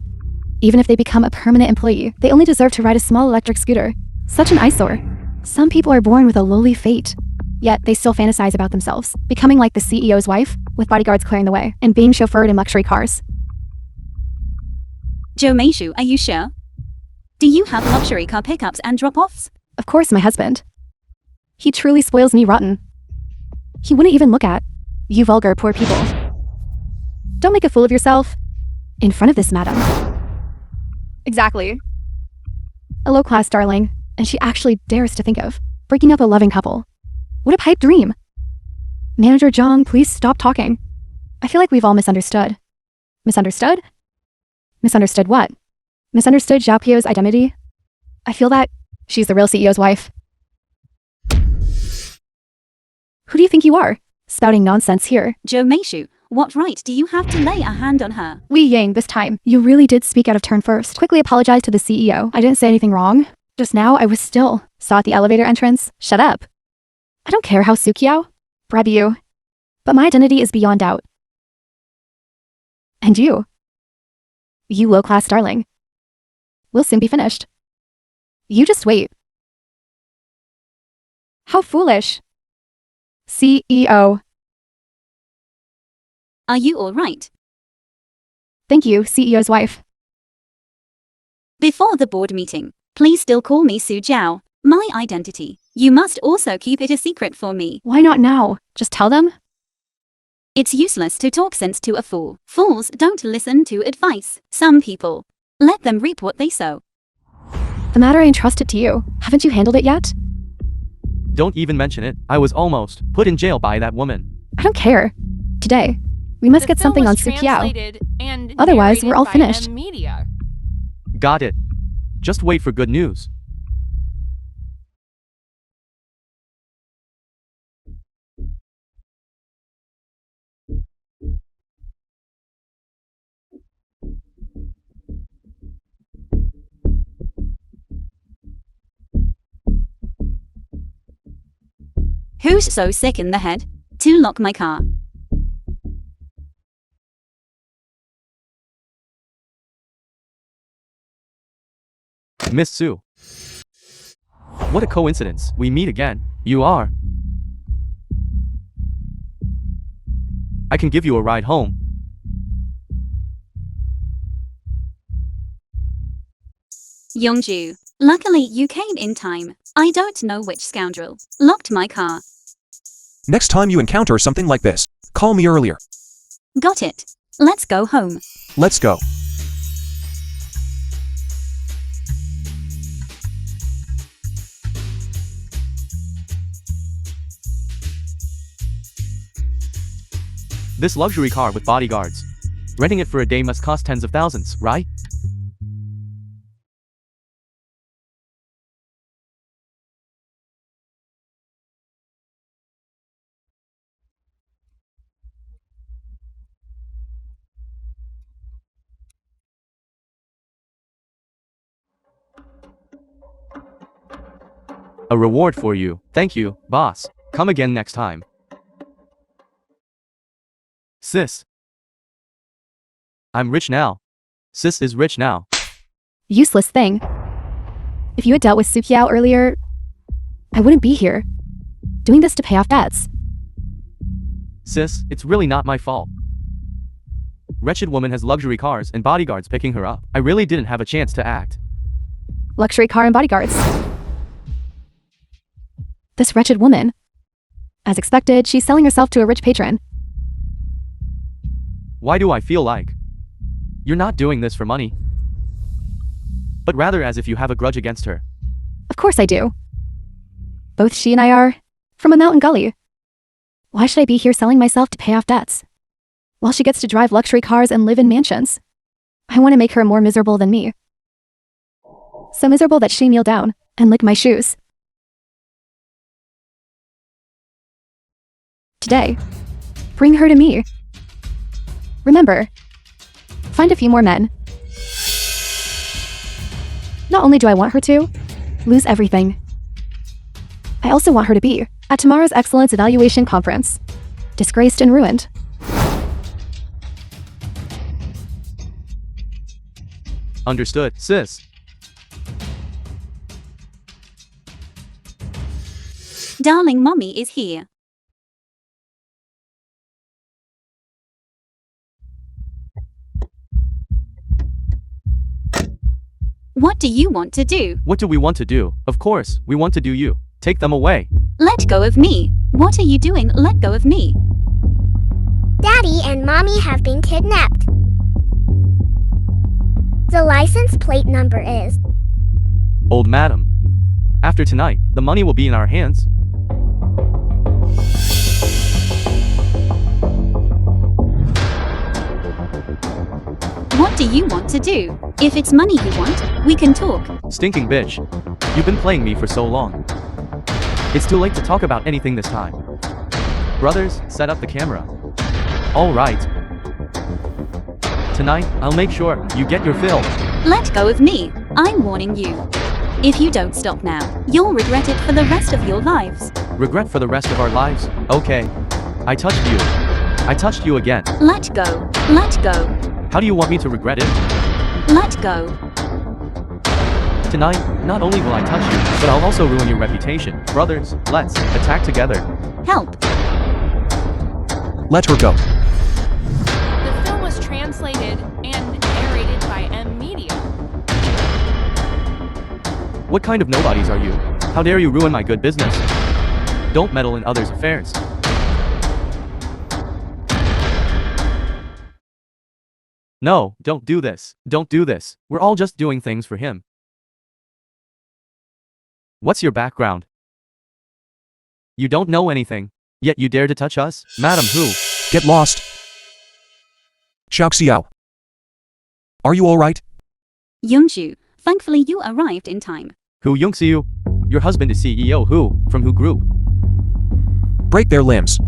Even if they become a permanent employee, they only deserve to ride a small electric scooter. Such an eyesore. Some people are born with a lowly fate. Yet they still fantasize about themselves, becoming like the CEO's wife, with bodyguards clearing the way, and being chauffeured in luxury cars. GIİU, are you sure? Do you have luxury car pickups and drop-offs? Of course, my husband. He truly spoils me rotten. He wouldn't even look at you vulgar poor people. Don't make a fool of yourself in front of this madam. Exactly. A low-class darling, and she actually dares to think of breaking up a loving couple. What a pipe dream. Manager Zhang, please stop talking. I feel like we've all misunderstood. Misunderstood? Misunderstood what? Misunderstood Xiaopio's identity? I feel that she's the real CEO's wife. Who do you think you are? Spouting nonsense here. GIİU, what right do you have to lay a hand on her? Wei Yang, this time, you really did speak out of turn first. Quickly apologize to the CEO. I didn't say anything wrong. Just now, I was still saw at the elevator entrance. Shut up. I don't care how GIİU brab you, but my identity is beyond doubt. And you low-class darling, will soon be finished. You just wait. How foolish. CEO. Are you alright? Thank you, CEO's wife. Before the board meeting, please still call me Su Jiao. My identity. You must also keep it a secret for me. Why not now? Just tell them? It's useless to talk sense to a fool. Fools don't listen to advice. Some people let them reap what they sow. The matter I entrusted to you. Haven't you handled it yet? Don't even mention it. I was almost put in jail by that woman. I don't care. Today, we must The get film something on was GIİU. translated and Otherwise, we're all narrated by finished. Media. Got it. Just wait for good news. Who's so sick in the head to lock my car? Miss Sue. What a coincidence. We meet again. You are. I can give you a ride home. GIİU. Luckily you came in time. I don't know which scoundrel locked my car. Next time you encounter something like this, call me earlier. Got it. Let's go home. Let's go. This luxury car with bodyguards. Renting it for a day must cost tens of thousands, right? A reward for you. Thank you, boss. Come again next time. Sis. I'm rich now. Sis is rich now. Useless thing. If you had dealt with Sukiao earlier, I wouldn't be here, doing this to pay off debts. Sis, it's really not my fault. Wretched woman has luxury cars and bodyguards picking her up. I really didn't have a chance to act. Luxury car and bodyguards. This wretched woman. As expected, she's selling herself to a rich patron. Why do I feel like you're not doing this for money, but rather as if you have a grudge against her? Of course I do. Both she and I are from a mountain gully. Why should I be here selling myself to pay off debts, while she gets to drive luxury cars and live in mansions? I want to make her more miserable than me. So miserable that she kneel down and lick my shoes. Today, bring her to me. Remember, find a few more men. Not only do I want her to lose everything, I also want her to be at tomorrow's Excellence Evaluation Conference, disgraced and ruined. Understood, sis. Darling, mommy is here. What do you want to do? What do we want to do? Of course, we want to do you. Take them away. Let go of me. What are you doing? Let go of me. Daddy and Mommy have been kidnapped. The license plate number is... Old madam. After tonight, the money will be in our hands. What do you want to do? If it's money you want, we can talk. Stinking bitch. You've been playing me for so long. It's too late to talk about anything this time. Brothers, set up the camera. All right. Tonight, I'll make sure you get your fill. Let go of me. I'm warning you. If you don't stop now, you'll regret it for the rest of your lives. Regret for the rest of our lives? Okay. I touched you. I touched you again. Let go. Let go. How do you want me to regret it? Let go. Tonight, not only will I touch you, but I'll also ruin your reputation. Brothers, let's attack together. Help. Let her go. The film was translated and narrated by M Media. What kind of nobodies are you? How dare you ruin my good business? Don't meddle in others' affairs. No, don't do this. Don't do this. We're all just doing things for him. What's your background? You don't know anything, yet you dare to touch us? Madam who? Get lost. Xiao. Are you alright? GIİU, thankfully you arrived in time. Who GIİU? Your husband is CEO who? From who group? Break their limbs.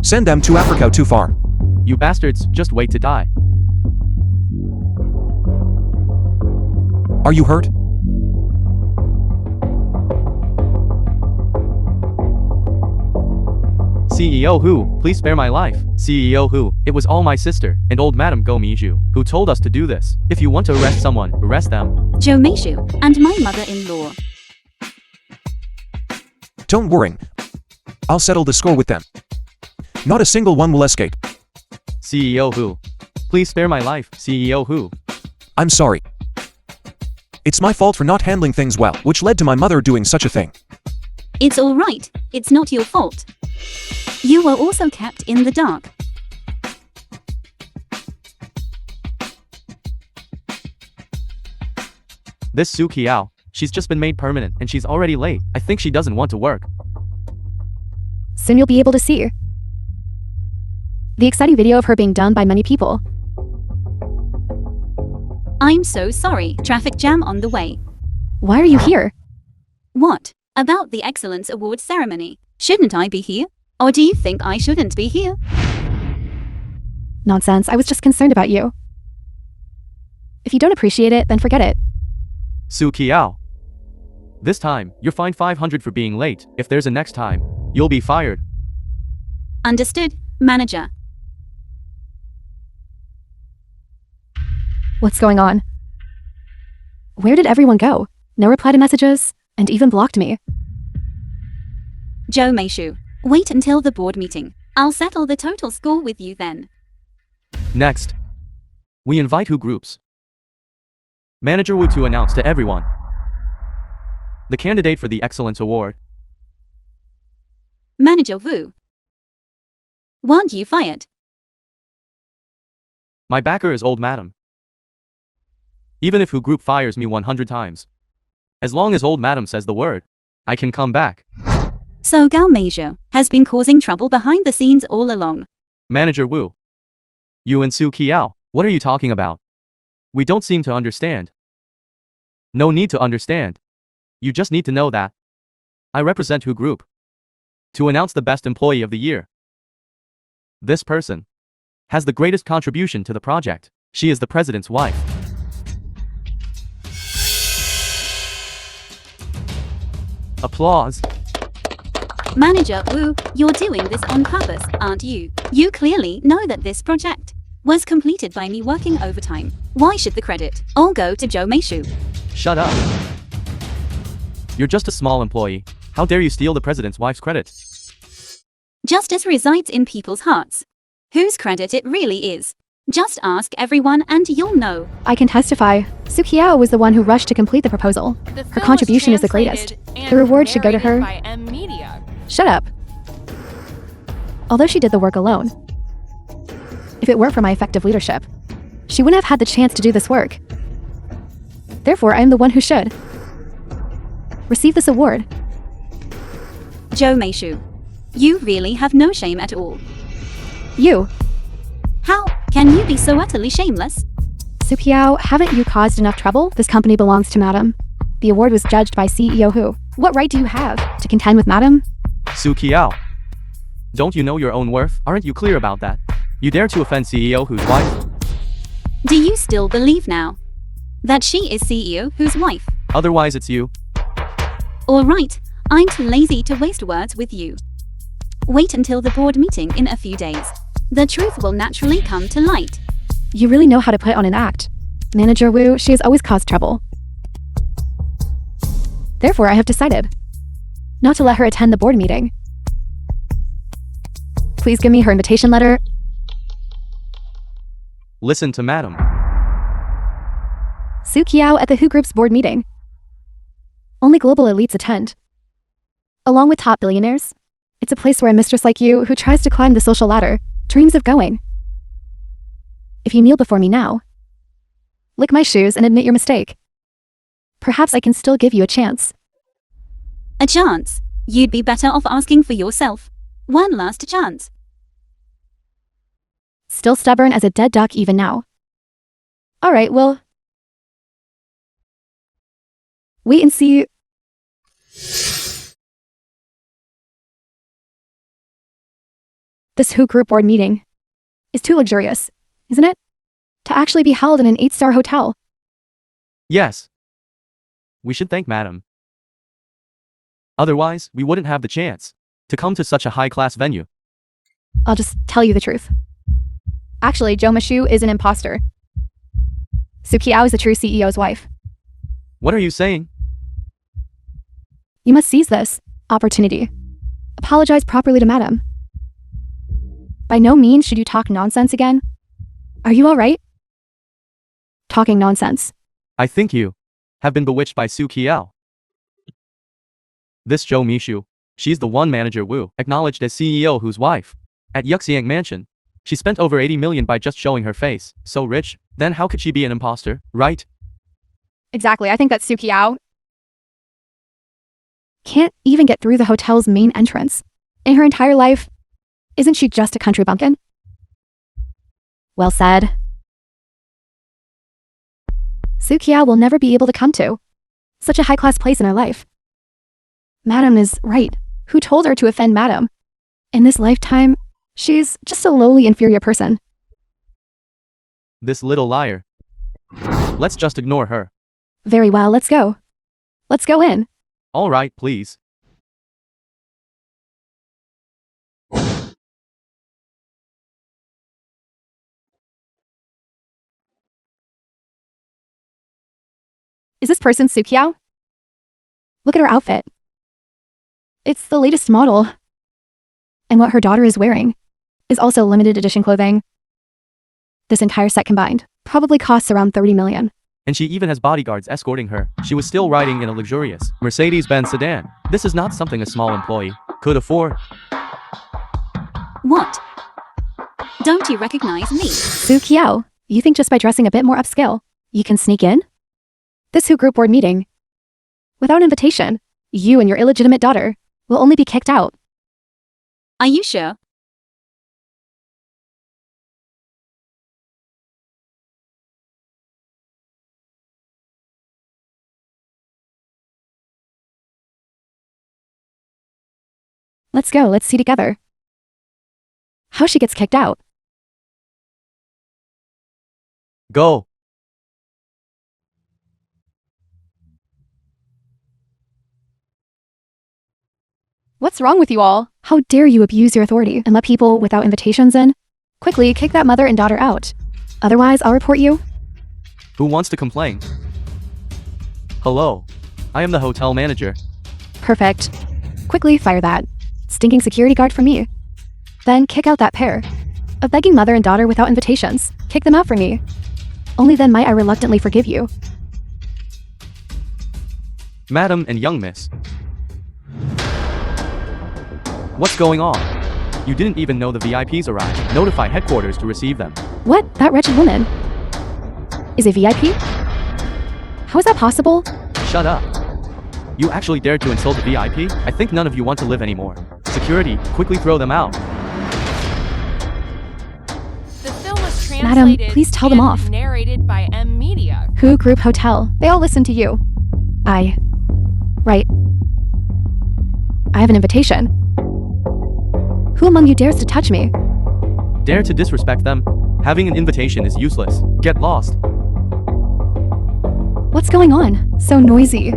Send them to Africa too far. You bastards, just wait to die. Are you hurt? CEO Hu, please spare my life. CEO Hu, it was all my sister and old Madam GIİU who told us to do this. If you want to arrest someone, arrest them. GIİU and my mother-in-law. Don't worry. I'll settle the score with them. Not a single one will escape. CEO Hu, please spare my life. CEO Hu. I'm sorry. It's my fault for not handling things well, which led to my mother doing such a thing. It's all right. It's not your fault. You were also kept in the dark. This Su Qiao, she's just been made permanent and she's already late. I think she doesn't want to work. Soon you'll be able to see the exciting video of her being done by many people. I'm so sorry. Traffic jam on the way. Why are you here? What? About the Excellence Awards ceremony. Shouldn't I be here? Or do you think I shouldn't be here? Nonsense, I was just concerned about you. If you don't appreciate it, then forget it. Su Qiao. This time, you're fined 500 for being late. If there's a next time, you'll be fired. Understood, manager. What's going on? Where did everyone go? No reply to messages, and even blocked me. GIİU, wait until the board meeting. I'll settle the total score with you then. Next, we invite Hu groups. Manager Wu to announce to everyone the candidate for the Excellence Award. Manager Wu. Weren't you fired? My backer is old Madam. Even if Hu group fires me 100 times, as long as old Madam says the word, I can come back. So GIİU has been causing trouble behind the scenes all along. Manager Wu. You and Su Qiao, what are you talking about? We don't seem to understand. No need to understand. You just need to know that I represent Hu Group to announce the best employee of the year. This person has the greatest contribution to the project. She is the president's wife. Applause. Manager Wu, you're doing this on purpose, aren't you? You clearly know that this project was completed by me working overtime. Why should the credit all go to GIİU? Shut up. You're just a small employee. How dare you steal the president's wife's credit? Justice resides in people's hearts. Whose credit it really is? Just ask everyone and you'll know. I can testify. Su Qiao was the one who rushed to complete the proposal. The Her film contribution was is the greatest. translated and The reward should go to narrated her. by M Media. Shut up. Although she did the work alone, if it weren't for my effective leadership, she wouldn't have had the chance to do this work. Therefore, I am the one who should receive this award. GIİU, you really have no shame at all. You, How can you be so utterly shameless? Su Qiao, haven't you caused enough trouble? This company belongs to Madam. The award was judged by CEO Hu. What right do you have to contend with Madam? Su Qiao. Don't you know your own worth? Aren't you clear about that? You dare to offend CEO Hu's wife? Do you still believe now that she is CEO Hu's wife? Otherwise it's you. All right, I'm too lazy to waste words with you. Wait until the board meeting in a few days. The truth will naturally come to light. You really know how to put on an act. Manager Wu, she has always caused trouble. Therefore, I have decided not to let her attend the board meeting. Please give me her invitation letter. Listen to Madam. Su Qiao at the Hu Group's board meeting. Only global elites attend, along with top billionaires. It's a place where a mistress like you, who tries to climb the social ladder, dreams of going. If you kneel before me now, lick my shoes and admit your mistake, perhaps I can still give you a chance. A chance? You'd be better off asking for yourself. One last chance. Still stubborn as a dead duck even now. All right, well, wait and see. This Hu Group board meeting is too luxurious, isn't it? To actually be held in an 8-star hotel. Yes. We should thank Madam. Otherwise, we wouldn't have the chance to come to such a high-class venue. I'll just tell you the truth. Actually, GIİU is an imposter. QUANG is the true CEO's wife. What are you saying? You must seize this opportunity. Apologize properly to Madam. By no means should you talk nonsense again. Are you alright? Talking nonsense. I think you have been bewitched by QUANG. This GIİU, she's the one manager Wu acknowledged as CEO whose wife. At Yuxiang Mansion, she spent over 80 million by just showing her face. So rich, then how could she be an imposter, right? Exactly, I think that QUANG can't even get through the hotel's main entrance. In her entire life, isn't she just a country bumpkin? Well said. QUANG will never be able to come to such a high-class place in her life. Madam is right. Who told her to offend Madam? In this lifetime, she's just a lowly inferior person. This little liar. Let's just ignore her. Very well, let's go. Let's go in. All right, please. Is this person QUANG? Look at her outfit. It's the latest model. And what her daughter is wearing is also limited edition clothing. This entire set combined probably costs around 30 million. And she even has bodyguards escorting her. She was still riding in a luxurious Mercedes-Benz sedan. This is not something a small employee could afford. What? Don't you recognize me? QUANG, you think just by dressing a bit more upscale, you can sneak in? This WHO group board meeting. Without invitation, you and your illegitimate daughter will only be kicked out. Are you sure? Let's go, let's see together how she gets kicked out. Go. What's wrong with you all? How dare you abuse your authority and let people without invitations in? Quickly, kick that mother and daughter out. Otherwise, I'll report you. Who wants to complain? Hello. I am the hotel manager. Perfect. Quickly fire that stinking security guard for me. Then kick out that pair of begging mother and daughter without invitations. Kick them out for me. Only then might I reluctantly forgive you. Madam and young miss. What's going on? You didn't even know the VIPs arrived. Notify headquarters to receive them. What? That wretched woman is a VIP? How is that possible? Shut up. You actually dared to insult a VIP? I think none of you want to live anymore. Security, quickly throw them out. The film was Madam, translated please tell them and off. narrated by M Media. WHO Group Hotel. They all listen to you. Right. I have an invitation. Who among you dares to touch me? Dare to disrespect them? Having an invitation is useless. Get lost. What's going on? So noisy.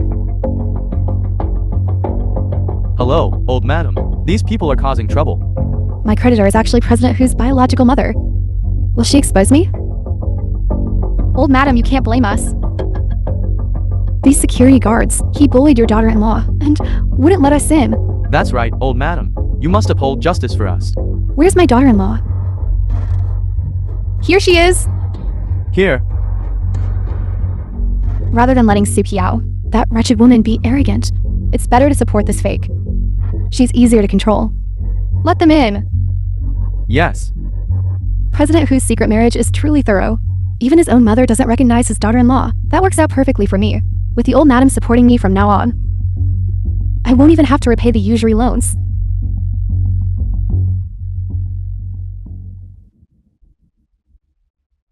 Hello, old madam. These people are causing trouble. My creditor is actually President Hu's biological mother. Will she expose me? Old madam, you can't blame us. These security guards, he bullied your daughter-in-law and wouldn't let us in. That's right, old madam. You must uphold justice for us. Where's my daughter-in-law? Here she is! Here. Rather than letting QUANG, that wretched woman, be arrogant, it's better to support this fake. She's easier to control. Let them in! Yes. President Hu's secret marriage is truly thorough. Even his own mother doesn't recognize his daughter-in-law. That works out perfectly for me, with the old madam supporting me from now on. I won't even have to repay the usury loans.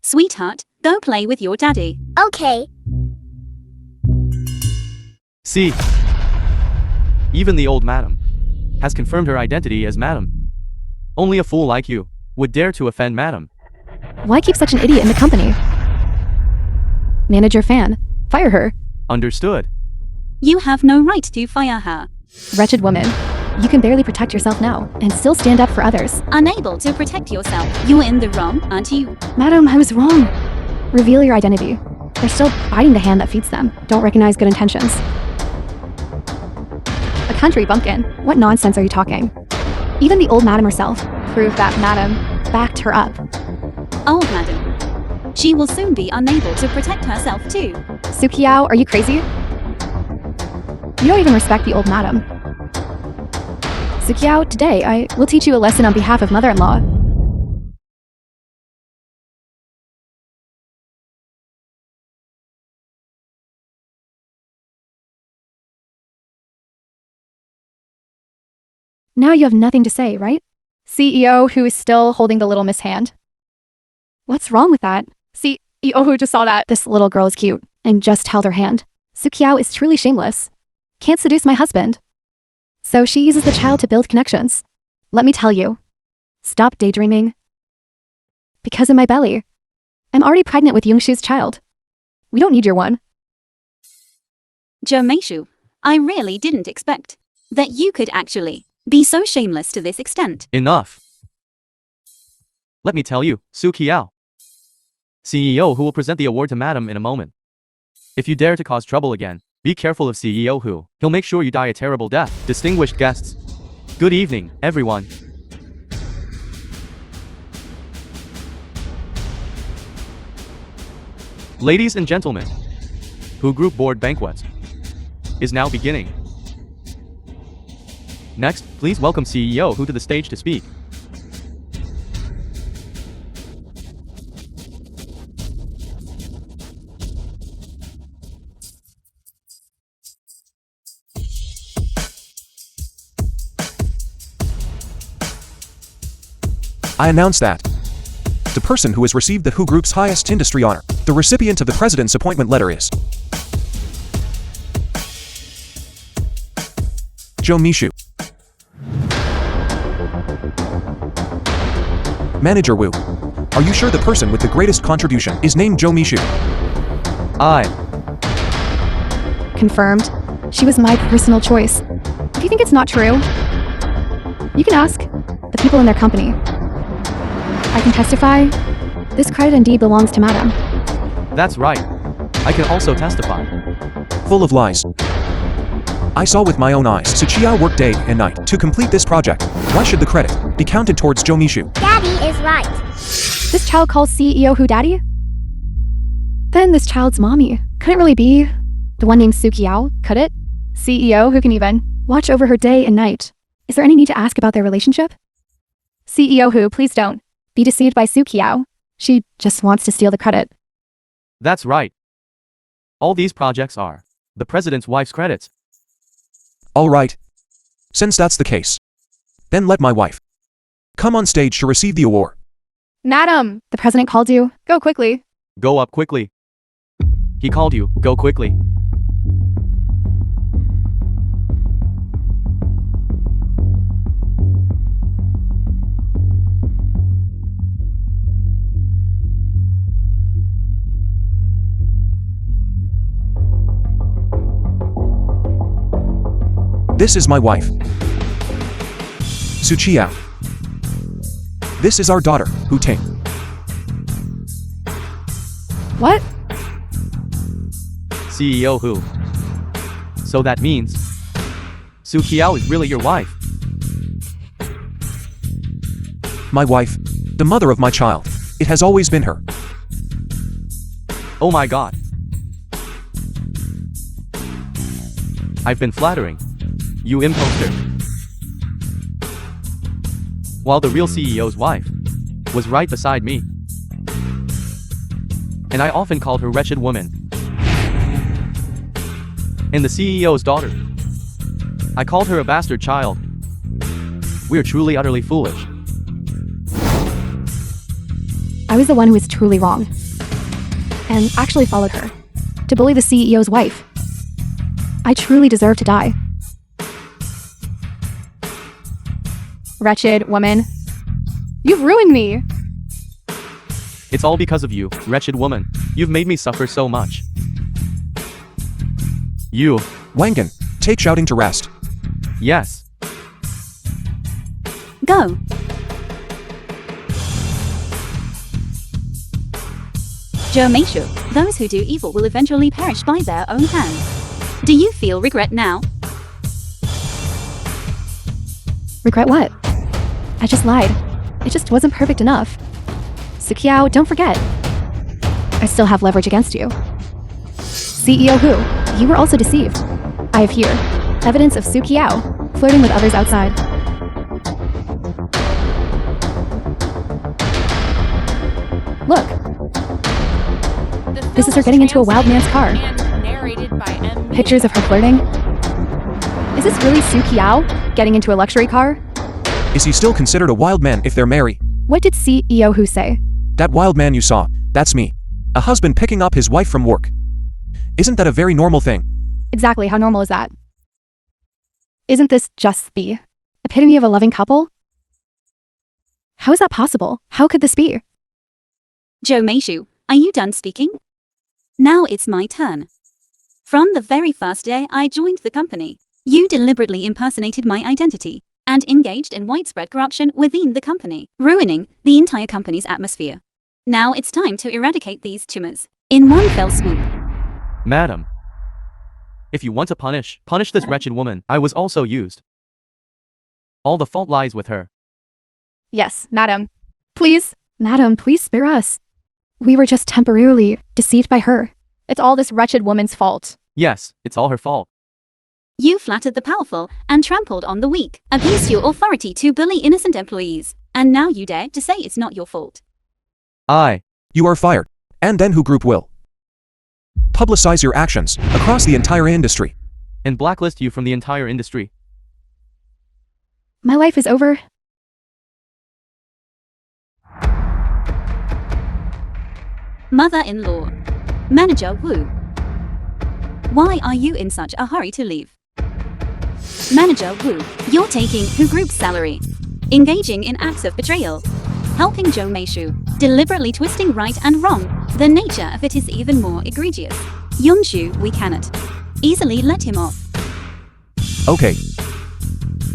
Sweetheart, go play with your daddy. Okay. See? Even the old madam has confirmed her identity as madam. Only a fool like you would dare to offend madam. Why keep such an idiot in the company? Manager Fan, fire her. Understood. You have no right to fire her. Wretched woman. You can barely protect yourself now, and still stand up for others. Unable to protect yourself. You're in the wrong, aren't you? Madam, I was wrong. Reveal your identity. They're still biting the hand that feeds them. Don't recognize good intentions. A country bumpkin? What nonsense are you talking? Even the old madam herself proved that madam backed her up. Old madam. She will soon be unable to protect herself too. SuperShortDrama, are you crazy? You don't even respect the old madam. SuperShortDrama, today I will teach you a lesson on behalf of mother-in-law. Now you have nothing to say, right? CEO who is still holding the little miss hand. What's wrong with that? CEO who just saw that this little girl is cute and just held her hand. SuperShortDrama is truly shameless. Can't seduce my husband. So she uses the child to build connections. Let me tell you. Stop daydreaming. Because in my belly, I'm already pregnant with GIİU's child. We don't need your one. GIİU, I really didn't expect that you could actually be so shameless to this extent. Enough. Let me tell you, SuperShortDrama, CEO who will present the award to Madam in a moment. If you dare to cause trouble again, be careful of CEO who. He'll make sure you die a terrible death. Distinguished guests. Good evening, everyone. Ladies and gentlemen, GIİU Group Board Banquet is now beginning. Next, please welcome CEO GIİU to the stage to speak. I announce that the person who has received the GIİU Group's highest industry honor, the recipient of the President's appointment letter is GIİU. Manager Wu, are you sure the person with the greatest contribution is named GIİU? I. Confirmed. She was my personal choice. If you think it's not true, you can ask the people in their company. I can testify. This credit indeed belongs to Madam. That's right. I can also testify. Full of lies. I saw with my own eyes SuperShortDrama work day and night to complete this project. Why should the credit be counted towards GIİU? Daddy is right. This child calls CEO who daddy? Then this child's mommy couldn't really be the one named SuperShortDrama, could it? CEO who can even watch over her day and night. Is there any need to ask about their relationship? CEO who, please don't be deceived by SuperShortDrama. She just wants to steal the credit. That's right. All these projects are the president's wife's credits. All right. Since that's the case, then let my wife come on stage to receive the award. Madam, the president called you. Go quickly. Go up quickly. He called you. Go quickly. This is my wife, SuperShortDrama. This is our daughter, QUANG. What? CEO who? So that means SuperShortDrama is really your wife. My wife, the mother of my child. It has always been her. Oh my god. I've been flattering you, imposter. While the real CEO's wife was right beside me. And I often called her wretched woman. And the CEO's daughter, I called her a bastard child. We're truly utterly foolish. I was the one who was truly wrong. And actually followed her to bully the CEO's wife. I truly deserve to die. Wretched woman. You've ruined me. It's all because of you, wretched woman. You've made me suffer so much. You. Wangan, take shouting to rest. Yes. Go. GIİU, those who do evil will eventually perish by their own hands. Do you feel regret now? Regret what? I just lied. It just wasn't perfect enough. QUANG, don't forget. I still have leverage against you. CEO Who, you were also deceived. I have here evidence of QUANG flirting with others outside. Look, this is her getting into a wild man's car. And narrated by M. Pictures of her flirting. Is this really QUANG getting into a luxury car? Is he still considered a wild man if they're married? What did CEO Who say? That wild man you saw, that's me. A husband picking up his wife from work. Isn't that a very normal thing? Exactly, how normal is that? Isn't this just the epitome of a loving couple? How is that possible? How could this be? GIİU, are you done speaking? Now it's my turn. From the very first day I joined the company, you deliberately impersonated my identity and engaged in widespread corruption within the company, ruining the entire company's atmosphere. Now it's time to eradicate these tumors in one fell swoop. Madam, if you want to punish this wretched woman. I was also used. All the fault lies with her. Yes, madam. Please. Madam, please spare us. We were just temporarily deceived by her. It's all this wretched woman's fault. Yes, it's all her fault. You flattered the powerful and trampled on the weak, abused your authority to bully innocent employees, and now you dare to say it's not your fault. You are fired. And then who group will publicize your actions across the entire industry and blacklist you from the entire industry. My life is over. Mother-in-law. Manager Wu. Why are you in such a hurry to leave? Manager Wu, you're taking Who Group's salary, engaging in acts of betrayal, helping GIİU, deliberately twisting right and wrong. The nature of it is even more egregious. Yongshu, we cannot easily let him off. Okay.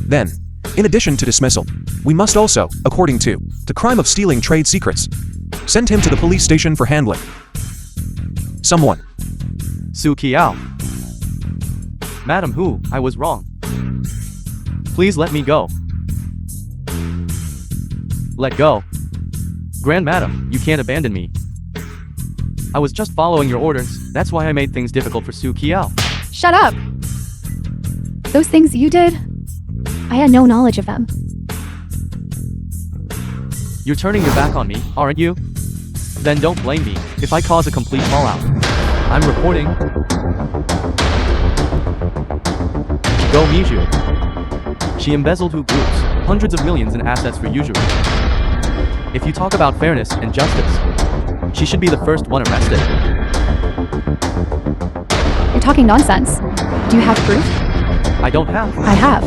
Then, in addition to dismissal, we must also, according to the crime of stealing trade secrets, send him to the police station for handling. Someone. QUANG. Madam Who, I was wrong. Please let me go. Let go. Grand Madam, you can't abandon me. I was just following your orders, that's why I made things difficult for QUANG. Shut up! Those things you did, I had no knowledge of them. You're turning your back on me, aren't you? Then don't blame me if I cause a complete fallout. I'm reporting. GIİU. She embezzled Who Groups, hundreds of millions in assets for usury. If you talk about fairness and justice, she should be the first one arrested. You're talking nonsense. Do you have proof? I don't have. I have.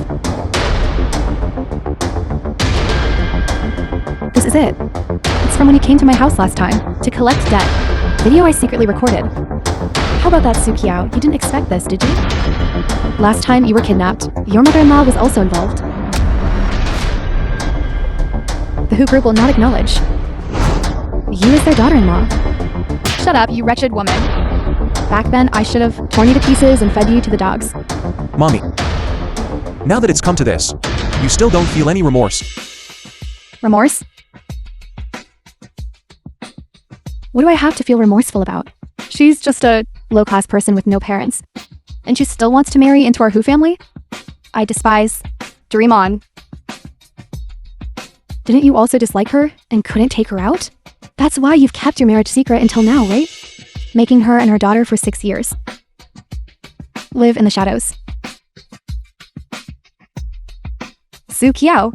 This is it. It's from when you came to my house last time to collect debt. Video I secretly recorded. How about that, QUANG? You didn't expect this, did you? Last time you were kidnapped, your mother-in-law was also involved. The Who Group will not acknowledge you as their daughter-in-law. Shut up, you wretched woman. Back then, I should have torn you to pieces and fed you to the dogs. Mommy. Now that it's come to this, you still don't feel any remorse. Remorse? What do I have to feel remorseful about? She's just a low-class person with no parents. And she still wants to marry into our Who family? I despise. Dream on. Didn't you also dislike her and couldn't take her out? That's why you've kept your marriage secret until now, right? Making her and her daughter for 6 years live in the shadows. QUANG.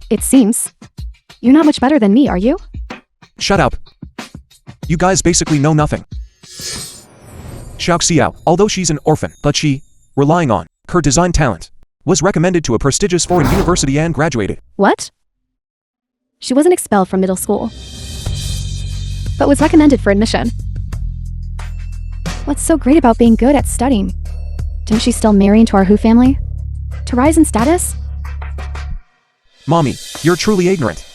It seems you're not much better than me, are you? Shut up. You guys basically know nothing. Xiao, although she's an orphan, but she, relying on her design talent, was recommended to a prestigious foreign university and graduated. What? She wasn't expelled from middle school, but was recommended for admission. What's so great about being good at studying? Didn't she still marry into our Who family? To rise in status? Mommy, you're truly ignorant.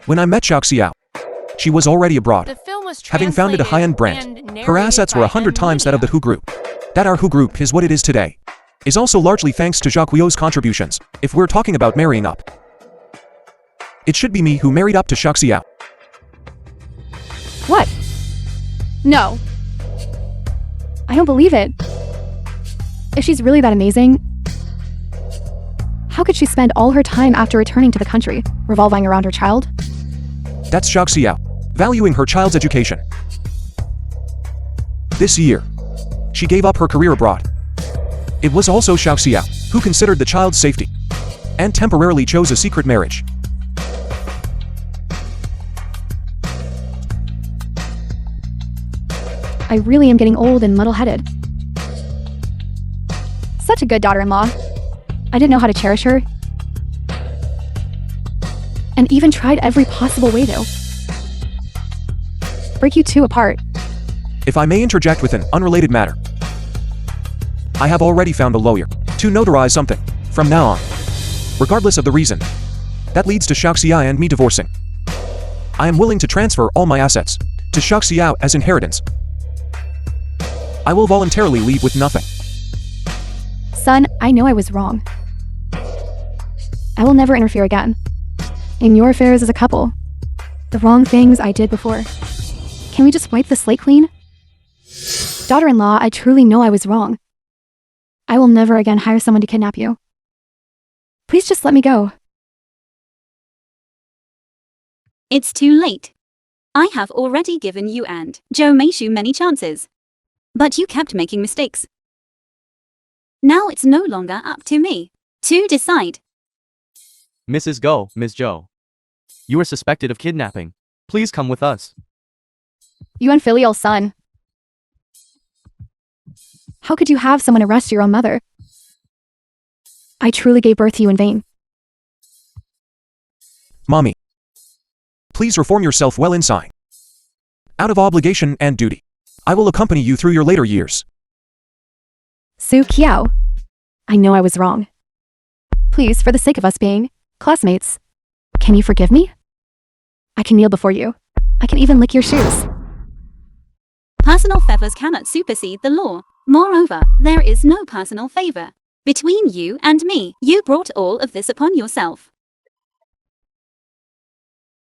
When I met GIİU, she was already abroad, The film was having founded a high-end brand. Her assets were 100 times that of the GIİU Group. That our GIİU Group is what it is today is also largely thanks to GIİU's contributions. If we're talking about marrying up, it should be me who married up to GIİU. What? No. I don't believe it. If she's really that amazing, how could she spend all her time after returning to the country revolving around her child? That's GIİU, valuing her child's education. This year, she gave up her career abroad. It was also GIİU who considered the child's safety and temporarily chose a secret marriage. I really am getting old and muddle-headed. Such a good daughter-in-law. I didn't know how to cherish her, and even tried every possible way to break you two apart. If I may interject with an unrelated matter, I have already found a lawyer to notarize something from now on, regardless of the reason that leads to GIİU and me divorcing. I am willing to transfer all my assets to GIİU as inheritance. I will voluntarily leave with nothing. Son, I know I was wrong. I will never interfere again in your affairs as a couple. The wrong things I did before. Can we just wipe the slate clean? Daughter-in-law, I truly know I was wrong. I will never again hire someone to kidnap you. Please just let me go. It's too late. I have already given you and GIİU many chances. But you kept making mistakes. Now it's no longer up to me to decide. Mrs. Go, Ms. Zhou. You are suspected of kidnapping. Please come with us. You unfilial son. How could you have someone arrest your own mother? I truly gave birth to you in vain. Mommy, please reform yourself well inside. Out of obligation and duty, I will accompany you through your later years. QUANG. I know I was wrong. Please, for the sake of us being classmates, can you forgive me? I can kneel before you. I can even lick your shoes. Personal favors cannot supersede the law. Moreover, there is no personal favor between you and me. You brought all of this upon yourself.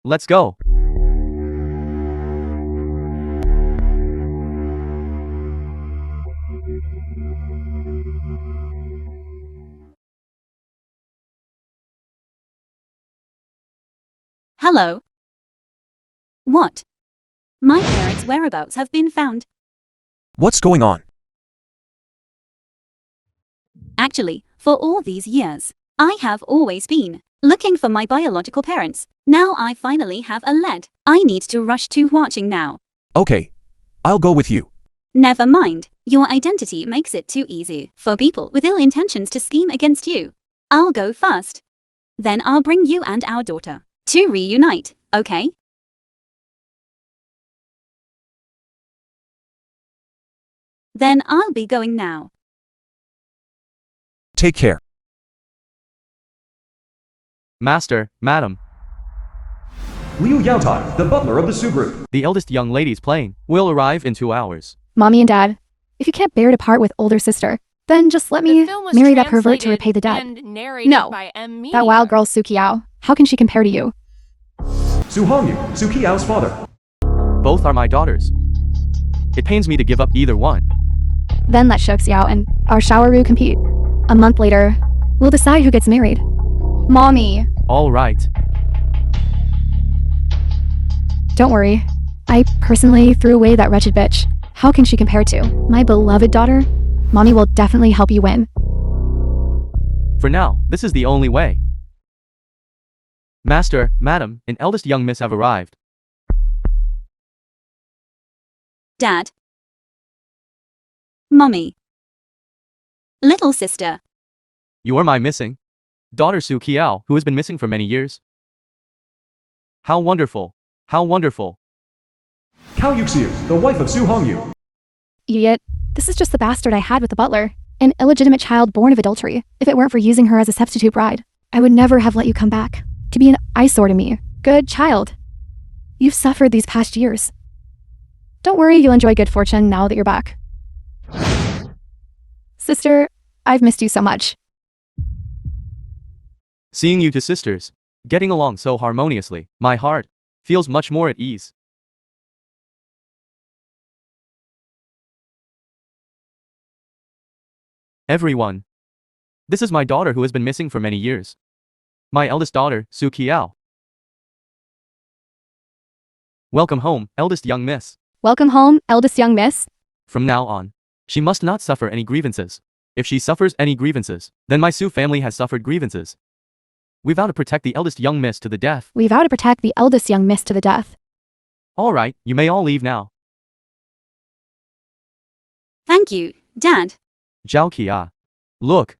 Let's go. Hello. What? My parents' whereabouts have been found. What's going on? Actually, for all these years, I have always been looking for my biological parents. Now I finally have a lead. I need to rush to watching now. Okay, I'll go with you. Never mind. Your identity makes it too easy for people with ill intentions to scheme against you. I'll go first. Then I'll bring you and our daughter to reunite, okay? Then I'll be going now. Take care. Master, madam, Liu Yaotai, the butler of the Su Group. the eldest young lady's plane will arrive in 2 hours. Mommy and Dad, if you can't bear to part with older sister, then just let The me film was marry that pervert to repay the debt. translated and narrated No, by M. that wild girl QUANG. How can she compare to you? Su Hongyu, Su Qiao's father. Both are my daughters. It pains me to give up either one. Then let QUANG and our Xiaoru compete. A month later, we'll decide who gets married. Mommy, All right. don't worry. I personally threw away that wretched bitch. How can she compare to my beloved daughter? Mommy will definitely help you win. For now, this is the only way. Master, madam, and eldest young miss have arrived. Dad. Mommy. Little sister. You are my missing daughter Su Qiao, who has been missing for many years. How wonderful. How wonderful. KHôNG, the wife of Su Hongyu. Idiot. This is just the bastard I had with the butler. An illegitimate child born of adultery. If it weren't for using her as a substitute bride, I would never have let you come back. To be an eyesore to me. Good child. You've suffered these past years. Don't worry, you'll enjoy good fortune now that you're back. Sister, I've missed you so much. Seeing you two sisters getting along so harmoniously, my heart feels much more at ease. Everyone. This is my daughter who has been missing for many years. My eldest daughter, QUANG. Welcome home, eldest young miss. Welcome home, eldest young miss. From now on, she must not suffer any grievances. If she suffers any grievances, then my Su family has suffered grievances. We vow to protect the eldest young miss to the death. We vow to protect the eldest young miss to the death. All right, you may all leave now. Thank you, Dad. QUANG. Look.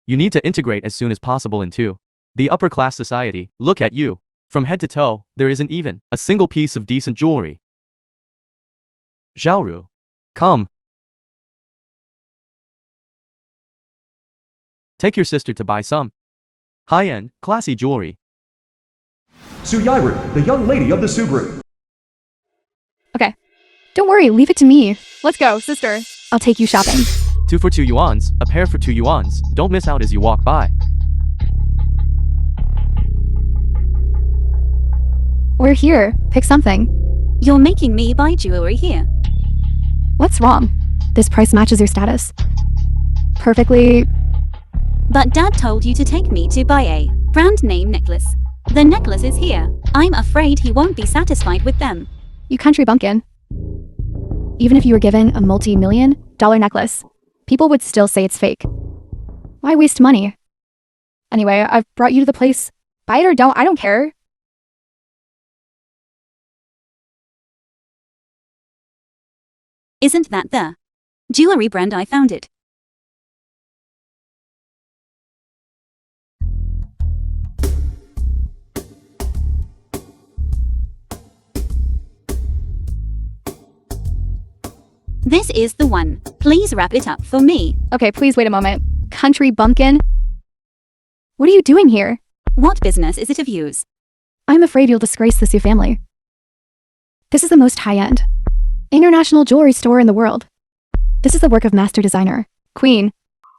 You need to integrate as soon as possible into the upper class society. Look at you. From head to toe, there isn't even a single piece of decent jewelry. GIİU. Come. Take your sister to buy some high-end, classy jewelry. GIİU, the young lady of the Su group. Okay. Don't worry, leave it to me. Let's go, sister. I'll take you shopping. 2 for 2 yuans, a pair for 2 yuans. Don't miss out as you walk by. We're here. Pick something. You're making me buy jewelry here. What's wrong? This price matches your status. Perfectly. But Dad told you to take me to buy a brand name necklace. The necklace is here. I'm afraid he won't be satisfied with them. You country bumpkin. Even if you were given a multi-million-dollar necklace, people would still say it's fake. Why waste money? Anyway, I've brought you to the place. Buy it or don't, I don't care. Isn't that the jewelry brand I found it? This is the one. Please wrap it up for me. Okay, please wait a moment. Country bumpkin? What are you doing here? What business is it of yours? I'm afraid you'll disgrace the Su family. This is the most high-end international jewelry store in the world. This is the work of master designer, Queen.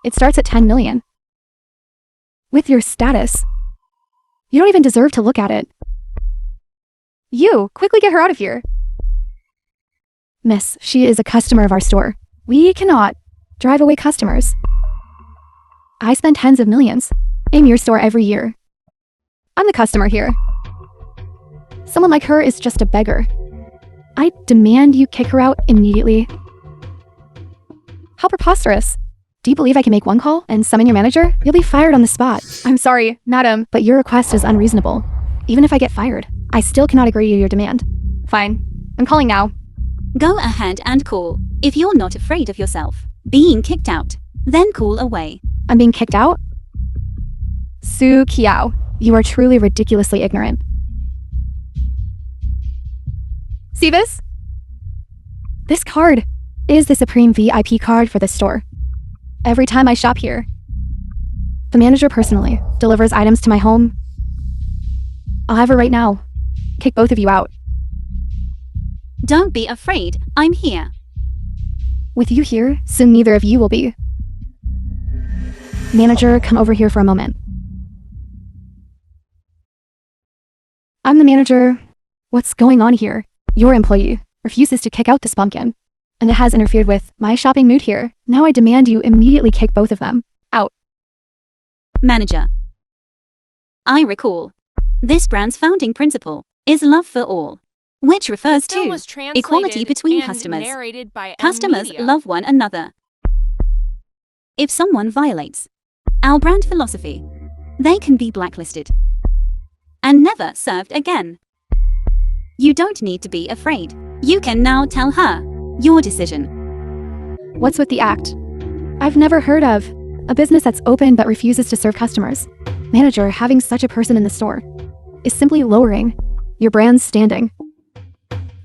It starts at 10 million. With your status, you don't even deserve to look at it. You, quickly get her out of here. Miss, she is a customer of our store. We cannot drive away customers. I spend tens of millions in your store every year. I'm the customer here. Someone like her is just a beggar. I demand you kick her out immediately. How preposterous. Do you believe I can make one call and summon your manager? You'll be fired on the spot. I'm sorry, madam, but your request is unreasonable. Even if I get fired, I still cannot agree to your demand. Fine. I'm calling now. Go ahead and call. If you're not afraid of yourself being kicked out, then call away. I'm being kicked out? QUANG, you are truly ridiculously ignorant. See this? This card is the supreme VIP card for this store. Every time I shop here, the manager personally delivers items to my home. I'll have her right now. Kick both of you out. Don't be afraid, I'm here. With you here, soon neither of you will be. Manager, come over here for a moment. I'm the manager. What's going on here? Your employee refuses to kick out this pumpkin, and it has interfered with my shopping mood here. Now I demand you immediately kick both of them out. Manager. I recall. This brand's founding principle is love for all, which refers The film to was translated equality between and customers. narrated by Customers M-Media. love one another. If someone violates our brand philosophy, they can be blacklisted and never served again. You don't need to be afraid. You can now tell her your decision. What's with the act? I've never heard of a business that's open but refuses to serve customers. Manager, having such a person in the store is simply lowering your brand's standing.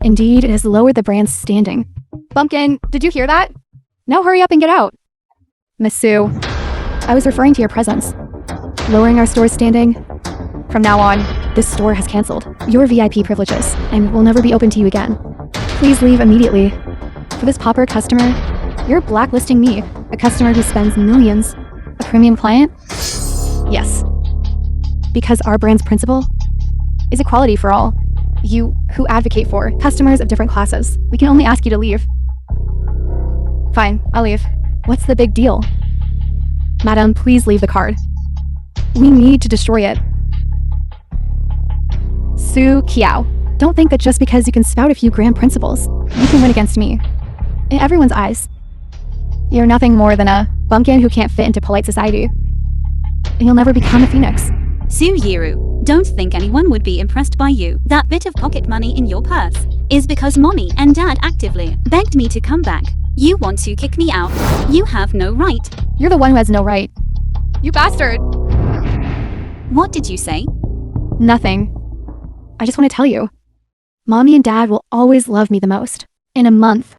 Indeed, it has lowered the brand's standing. Bumpkin, did you hear that? Now hurry up and get out. Miss Sue, I was referring to your presence. Lowering our store's standing. From now on, this store has canceled your VIP privileges and will never be open to you again. Please leave immediately. For this pauper customer, you're blacklisting me, a customer who spends millions. A premium client? Yes. Because our brand's principle is equality for all. You who advocate for customers of different classes. We can only ask you to leave. Fine, I'll leave. What's the big deal? Madam, please leave the card. We need to destroy it. Sue Kiao. Don't think that just because you can spout a few grand principles, you can win against me. In everyone's eyes, you're nothing more than a bumpkin who can't fit into polite society. And you'll never become a phoenix. GIİU, don't think anyone would be impressed by you. That bit of pocket money in your purse is because mommy and dad actively begged me to come back. You want to kick me out? You have no right. You're the one who has no right. You bastard! What did you say? Nothing. I just want to tell you, Mommy and Dad will always love me the most. In a month,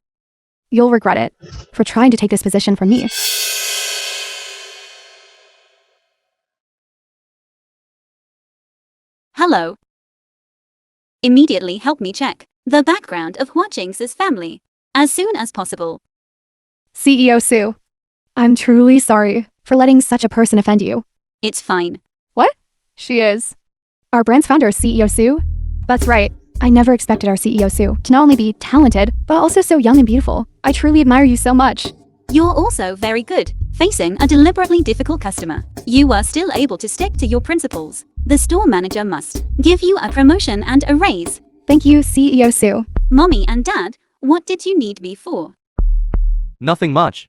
you'll regret it for trying to take this position from me. Hello. Immediately help me check the background of QUANG's family as soon as possible. CEO Sue, I'm truly sorry for letting such a person offend you. It's fine. What? She is. Our brand's founder is CEO Sue? That's right. I never expected our CEO Sue to not only be talented, but also so young and beautiful. I truly admire you so much. You're also very good, facing a deliberately difficult customer. You were still able to stick to your principles. The store manager must give you a promotion and a raise. Thank you, CEO Sue. Mommy and Dad, what did you need me for? Nothing much.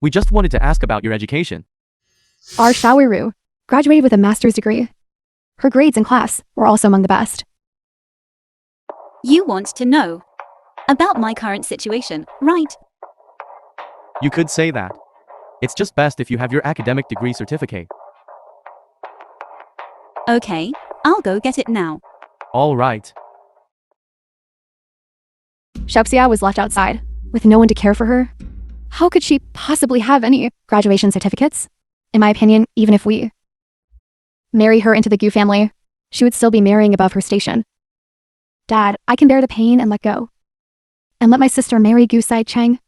We just wanted to ask about your education. Our GIİU graduated with a master's degree. Her grades in class were also among the best. You want to know about my current situation, right? You could say that. It's just best if you have your academic degree certificate. Okay, I'll go get it now. All right. Xiaoxia was left outside, with no one to care for her. How could she possibly have any graduation certificates? In my opinion, even if we marry her into the GIİU family, she would still be marrying above her station. Dad, I can bear the pain and let go. And let my sister marry GIİU Chang.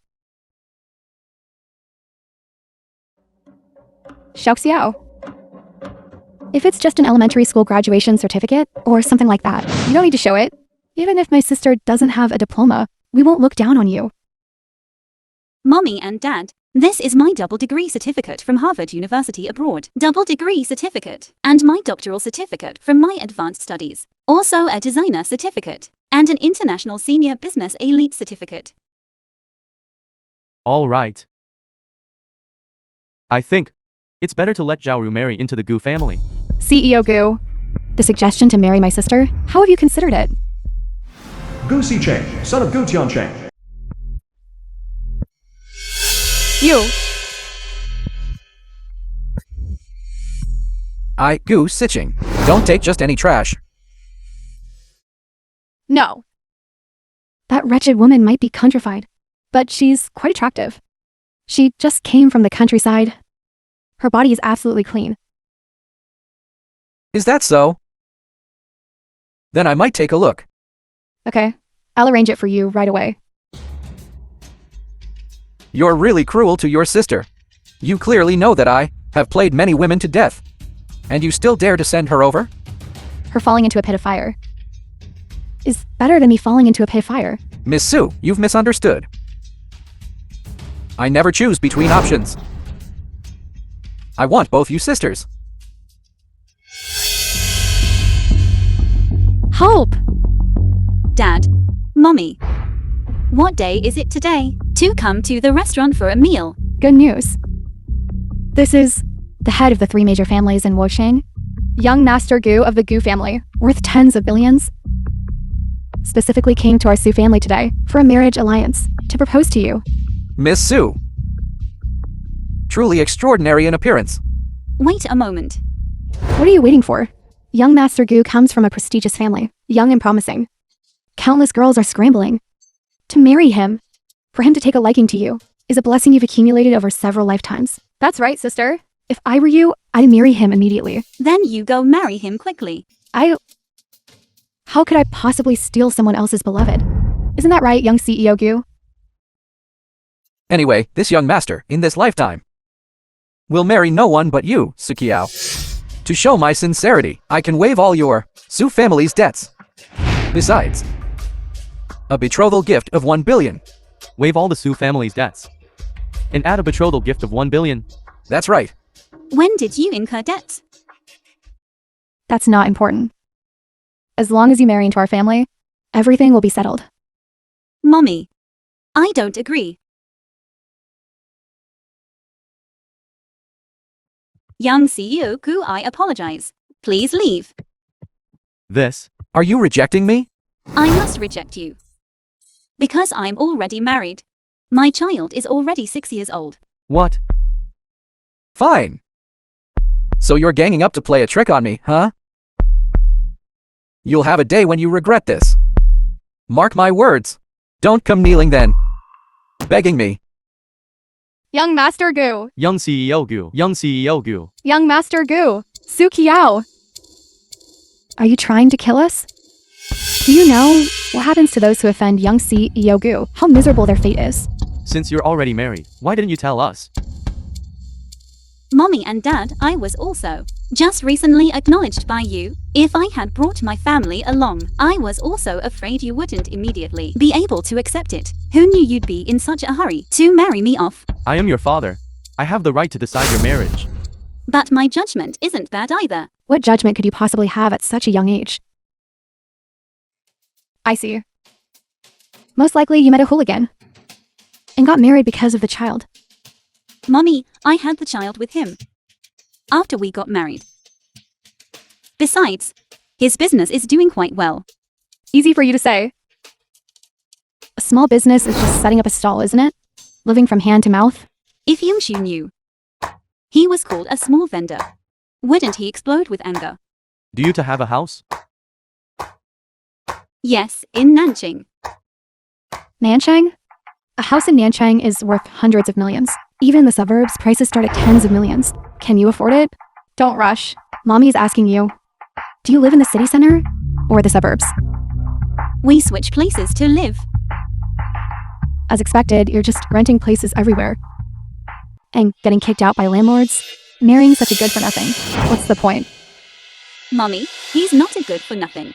Xiaoxiao. If it's just an elementary school graduation certificate or something like that, you don't need to show it. Even if my sister doesn't have a diploma, we won't look down on you. Mommy and Dad, this is my double degree certificate from Harvard University abroad. Double degree certificate. And my doctoral certificate from my advanced studies. Also a designer certificate. And an international senior business elite certificate. All right. I think it's better to let GIİU marry into the GIİU family. CEO GIİU, the suggestion to marry my sister, how have you considered it? GIİU CHÍNH, son of GIİU Tiancheng. You. GIİU CHÍNH. Don't take just any trash. No. That wretched woman might be countrified, but she's quite attractive. She just came from the countryside. Her body is absolutely clean. Is that so? Then I might take a look. Okay, I'll arrange it for you right away. You're really cruel to your sister. You clearly know that I have played many women to death. And you still dare to send her over? Her falling into a pit of fire is better than me falling into a pit of fire. Miss Sue, you've misunderstood. I never choose between options. I want both you sisters. Help! Dad, Mommy, what day is it today? To come to the restaurant for a meal. Good news. This is the head of the 3 major families in Wosheng, young Master GIİU of the GIİU family, worth tens of billions. Specifically came to our Sue family today for a marriage alliance to propose to you. Miss Sue. Truly extraordinary in appearance. Wait a moment. What are you waiting for? Young Master GIİU comes from a prestigious family, young and promising. Countless girls are scrambling to marry him, for him to take a liking to you. is a blessing you've accumulated over several lifetimes. That's right, sister. If I were you, I'd marry him immediately. Then you go marry him quickly. How could I possibly steal someone else's beloved? Isn't that right, young CEO GIU? Anyway, this young master, in this lifetime, will marry no one but you, Sukiao. To show my sincerity, I can waive all your Su family's debts. Besides, a betrothal gift of 1 billion. Waive all the Su family's debts. And add a betrothal gift of 1 billion. That's right. When did you incur debts? That's not important. As long as you marry into our family, everything will be settled. Mommy, I don't agree. Young CEO GIU, I apologize. Please leave. This. Are you rejecting me? I must reject you. Because I'm already married. My child is already 6 years old. What? Fine. So you're ganging up to play a trick on me, huh? You'll have a day when you regret this. Mark my words. Don't come kneeling then. Begging me. Young Master GIU! Young CEO GIU. Young CEO GIU. Young Master GIU! Sukiao! Are you trying to kill us? Do you know what happens to those who offend young CEO GIU? How miserable their fate is. Since you're already married, why didn't you tell us? Mommy and Dad, I was also just recently acknowledged by you. If I had brought my family along, I was also afraid you wouldn't immediately be able to accept it. Who knew you'd be in such a hurry to marry me off? I am your father. I have the right to decide your marriage. But my judgment isn't that either. What judgment could you possibly have at such a young age? I see. Most likely you met a hooligan and got married because of the child. Mommy, I had the child with him after we got married. Besides, his business is doing quite well. Easy for you to say. A small business is just setting up a stall, isn't it? Living from hand to mouth. If Youngshu knew he was called a small vendor, wouldn't he explode with anger? Do you to have a house? Yes, in Nanching. Nanchang? A house in Nanchang is worth hundreds of millions. Even in the suburbs, prices start at tens of millions. Can you afford it? Don't rush. Mommy is asking you. Do you live in the city center or the suburbs? We switch places to live. As expected, you're just renting places everywhere. And getting kicked out by landlords? Marrying such a good for nothing. What's the point? Mommy, he's not a good for nothing.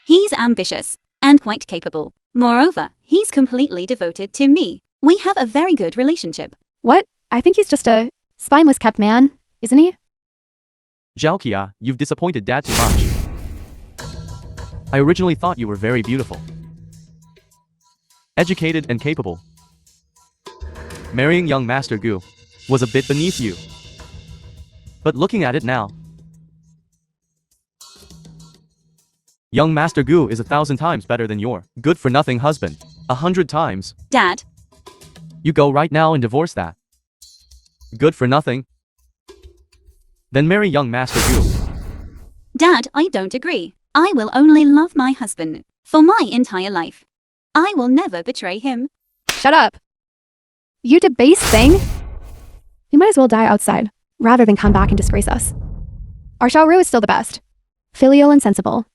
He's ambitious and quite capable. Moreover, he's completely devoted to me. We have a very good relationship. What? I think he's just a spineless kept man, isn't he? Zhaokia, you've disappointed Dad too much. I originally thought you were very beautiful, educated and capable. Marrying young Master GIU was a bit beneath you. But looking at it now, young Master GIU is 1,000 times better than your good-for-nothing husband. 100 times. Dad, You go right now and divorce that good for nothing. Then marry young Master GIU. Dad, I don't agree. I will only love my husband for my entire life. I will never betray him. Shut up. You debased thing. You might as well die outside, rather than come back and disgrace us. Our Xiaoru is still the best. Filial and sensible.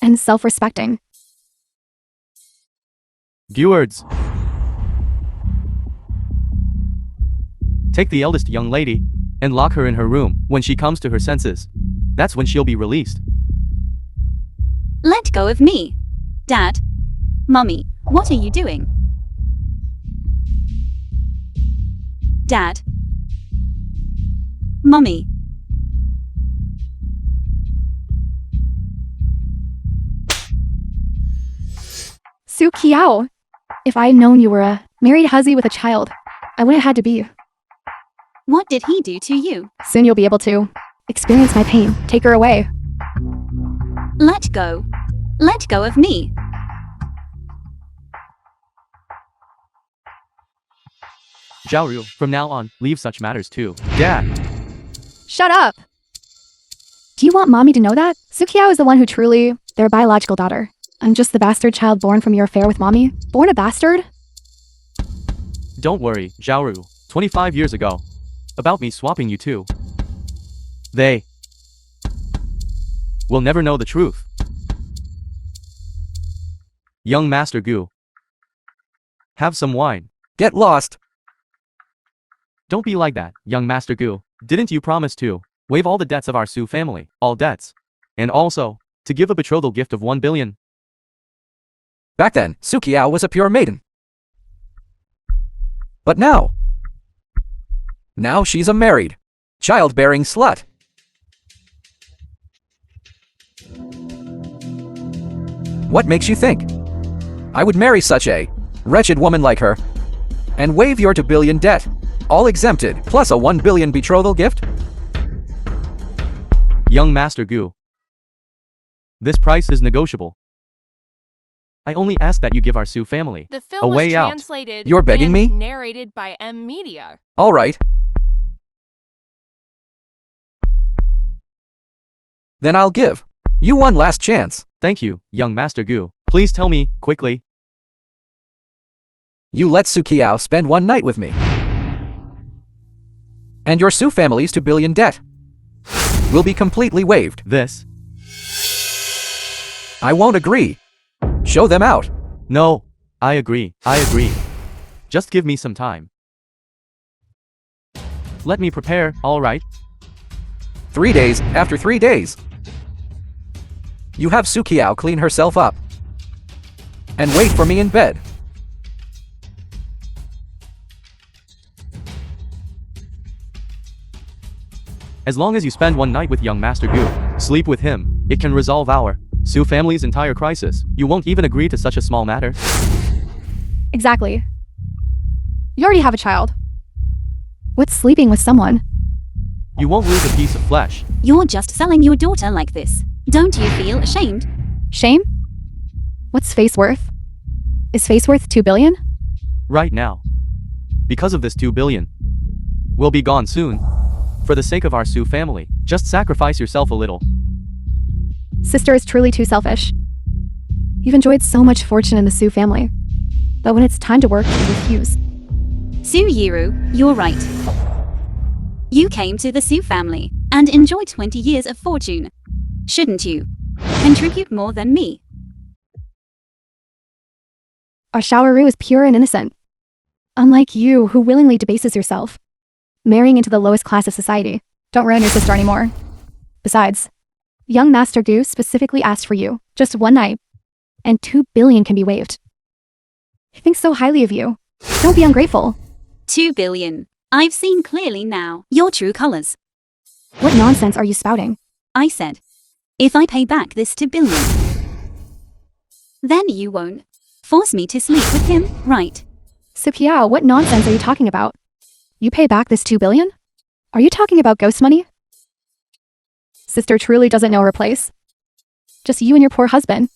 And self-respecting. Viewers, take the eldest young lady and lock her in her room. When she comes to her senses, that's when she'll be released. Let go of me. Dad. Mommy, what are you doing? Dad. Mommy. Sukiao. If I had known you were a married huzzy with a child, I wouldn't have had to be. What did he do to you? Soon you'll be able to experience my pain. Take her away. Let go. Let go of me. GIAU, from now on, leave such matters to Dad. Shut up. Do you want mommy to know that? Sukiao is the one who truly, their biological daughter. I'm just the bastard child born from your affair with mommy. Born a bastard? Don't worry, GIİU, 25 years ago. About me swapping you two. They will never know the truth. Young Master GIİU. Have some wine. Get lost. Don't be like that, young Master GIİU. Didn't you promise to waive all the debts of our Su family, all debts, and also to give a betrothal gift of 1 billion? Back then, QUANG was a pure maiden. But now she's a married, childbearing slut. What makes you think I would marry such a wretched woman like her and waive your 2 billion debt, all exempted, plus a 1 billion betrothal gift? Young Master GIİU. This price is negotiable. I only ask that you give our Su family The a film was way out. translated You're begging and me? narrated by Media. All right. Then I'll give you one last chance. Thank you, young Master GIİU. Please tell me, quickly. You let QUANG spend one night with me. And your Su family's 2 billion debt will be completely waived. This. I won't agree. Show them out. No, I agree. Just give me some time. Let me prepare, alright? 3 days, after 3 days, you have QUANG clean herself up and wait for me in bed. As long as you spend one night with young Master GIİU, sleep with him, it can resolve our Su family's entire crisis. You won't even agree to such a small matter? Exactly. You already have a child. What's sleeping with someone? You won't lose a piece of flesh. You're just selling your daughter like this. Don't you feel ashamed? Shame? What's face worth? Is face worth 2 billion? Right now. Because of this 2 billion. We'll be gone soon. For the sake of our Su family, just sacrifice yourself a little. Sister is truly too selfish. You've enjoyed so much fortune in the Su family. But when it's time to work, you refuse. GIİU, you're right. You came to the Su family and enjoyed 20 years of fortune. Shouldn't you contribute more than me? Our GIİU is pure and innocent. Unlike you, who willingly debases yourself, marrying into the lowest class of society. Don't ruin your sister anymore. Besides, young Master GIİU specifically asked for you, just one night, and 2 billion can be waived. He thinks so highly of you. Don't be ungrateful. 2 billion. I've seen clearly now your true colors. What nonsense are you spouting? I said, if I pay back this 2 billion, then you won't force me to sleep with him, right? QUANG, what nonsense are you talking about? You pay back this 2 billion? Are you talking about ghost money? Sister truly doesn't know her place. Just you and your poor husband.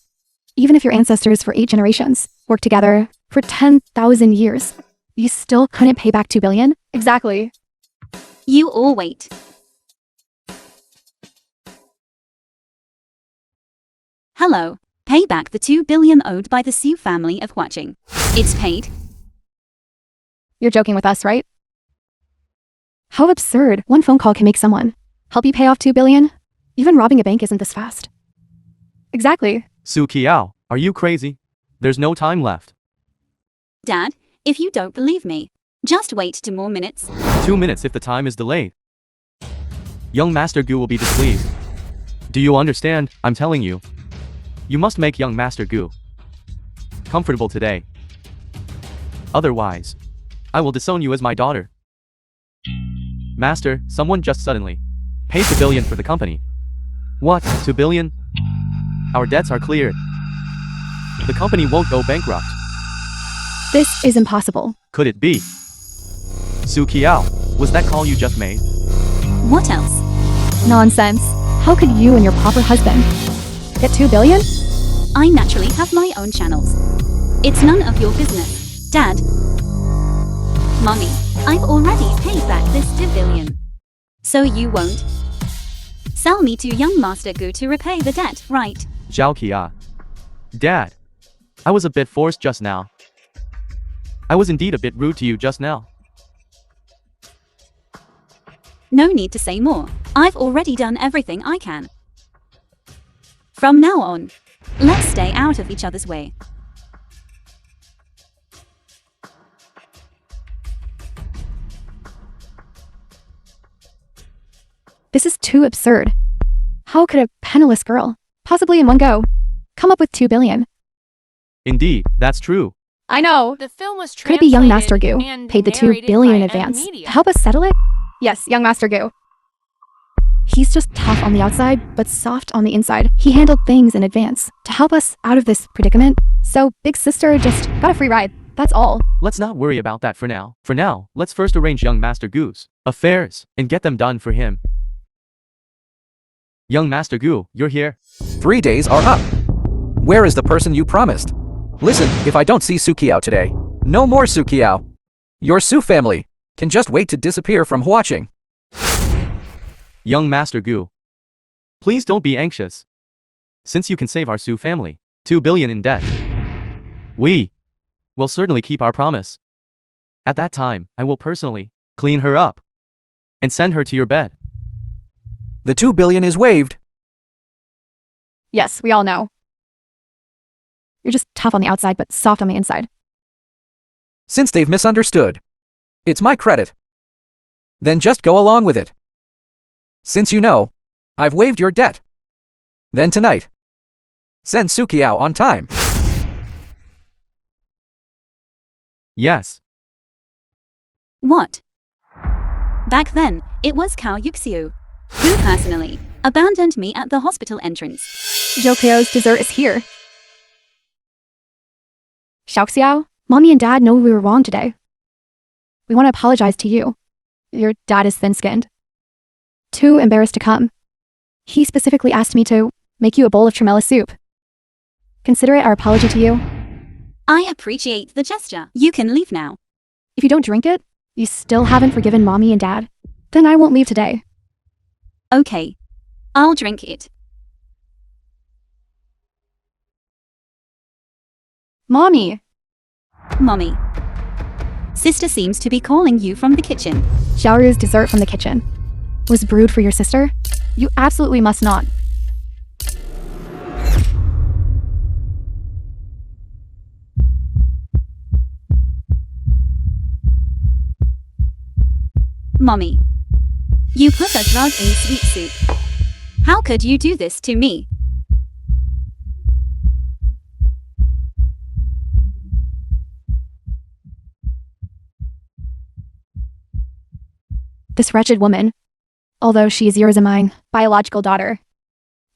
Even if your ancestors for 8 generations worked together for 10,000 years, you still couldn't pay back 2 billion? Exactly. You all wait. Hello. Pay back the 2 billion owed by the Su family of QUANG. It's paid. You're joking with us, right? How absurd. One phone call can make someone help you pay off 2 billion? Even robbing a bank isn't this fast. Exactly. QUANG, are you crazy? There's no time left. Dad, if you don't believe me, just wait 2 more minutes. 2 minutes if the time is delayed. Young Master GIİU will be displeased. Do you understand? I'm telling you. You must make young Master GIİU comfortable today. Otherwise, I will disown you as my daughter. Master, someone just suddenly paid 2 billion for the company. What, 2 billion? Our debts are cleared. The company won't go bankrupt. This is impossible. Could it be? QUANG, was that call you just made? What else? Nonsense. How could you and your proper husband get 2 billion? I naturally have my own channels. It's none of your business, Dad. Mommy, I've already paid back this 2 billion. So you won't sell me to young Master GIİU to repay the debt, right? QUANG. Dad, I was a bit forced just now. I was indeed a bit rude to you just now. No need to say more. I've already done everything I can. From now on, let's stay out of each other's way. This is too absurd. How could a penniless girl, possibly in one go, come up with 2 billion? Indeed, that's true. I know. The film was Could it be young Master translated GIU and paid the 2 narrated billion in by advance Media. to help us settle it? Yes, young Master GIU. He's just tough on the outside, but soft on the inside. He handled things in advance to help us out of this predicament. So big sister just got a free ride. That's all. Let's not worry about that for now. For now, let's first arrange young Master GIU's affairs and get them done for him. Young Master GIU, you're here. 3 days are up. Where is the person you promised? Listen, if I don't see QUANG today, no more QUANG. Your Su family can just wait to disappear from watching. Young Master GIU, please don't be anxious. Since you can save our Su family 2 billion in debt, we will certainly keep our promise. At that time, I will personally clean her up and send her to your bed. The 2 billion is waived. Yes, we all know. You're just tough on the outside, but soft on the inside. Since they've misunderstood, it's my credit. Then just go along with it. Since you know, I've waived your debt. Then tonight, send QUANG on time. Yes. What? Back then, it was QUANG who personally abandoned me at the hospital entrance. Jokyo's dessert is here. Xiao, Mommy and Dad know we were wrong today. We want to apologize to you. Your dad is thin-skinned. Too embarrassed to come. He specifically asked me to make you a bowl of tremella soup. Consider it our apology to you. I appreciate the gesture. You can leave now. If you don't drink it, you still haven't forgiven Mommy and Dad. Then I won't leave today. Okay. I'll drink it. Mommy! Mommy. Sister seems to be calling you from the kitchen. Xiaoru's dessert from the kitchen was brewed for your sister? You absolutely must not. Mommy. You put a drug in sweet soup. How could you do this to me? This wretched woman, although she is yours and mine biological daughter,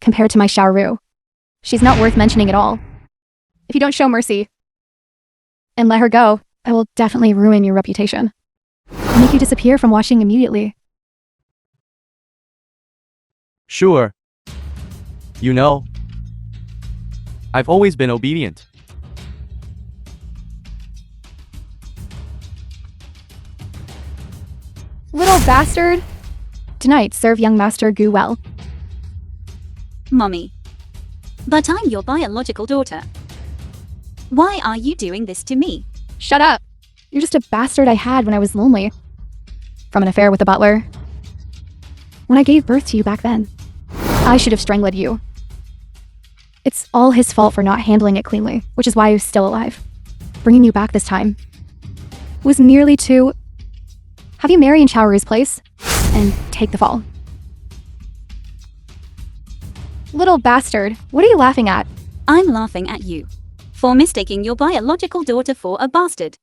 compared to my Xiaoru, she's not worth mentioning at all. If you don't show mercy and let her go, I will definitely ruin your reputation. I'll make you disappear from watching immediately. Sure. You know, I've always been obedient. Little bastard! Tonight, serve young Master GIU well. Mommy. But I'm your biological daughter. Why are you doing this to me? Shut up! You're just a bastard I had when I was lonely. From an affair with the butler. When I gave birth to you back then, I should have strangled you. It's all his fault for not handling it cleanly, which is why he was still alive. Bringing you back this time was merely to have you marry in Xiaoru's place and take the fall. Little bastard, what are you laughing at? I'm laughing at you for mistaking your biological daughter for a bastard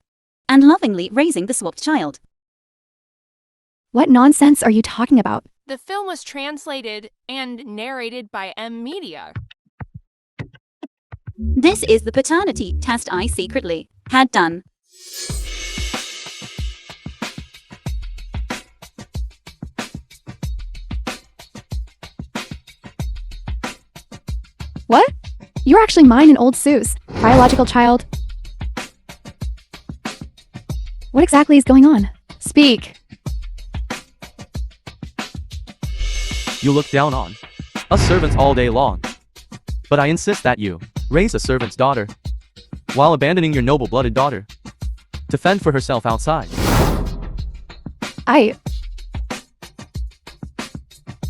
and lovingly raising the swapped child. What nonsense are you talking about? The film was translated and narrated by Media. This is the paternity test I secretly had done. What? You're actually mine and old Sue's biological child. What exactly is going on? Speak. You look down on us servants all day long. But I insist that you raise a servant's daughter while abandoning your noble-blooded daughter to to fend for herself outside.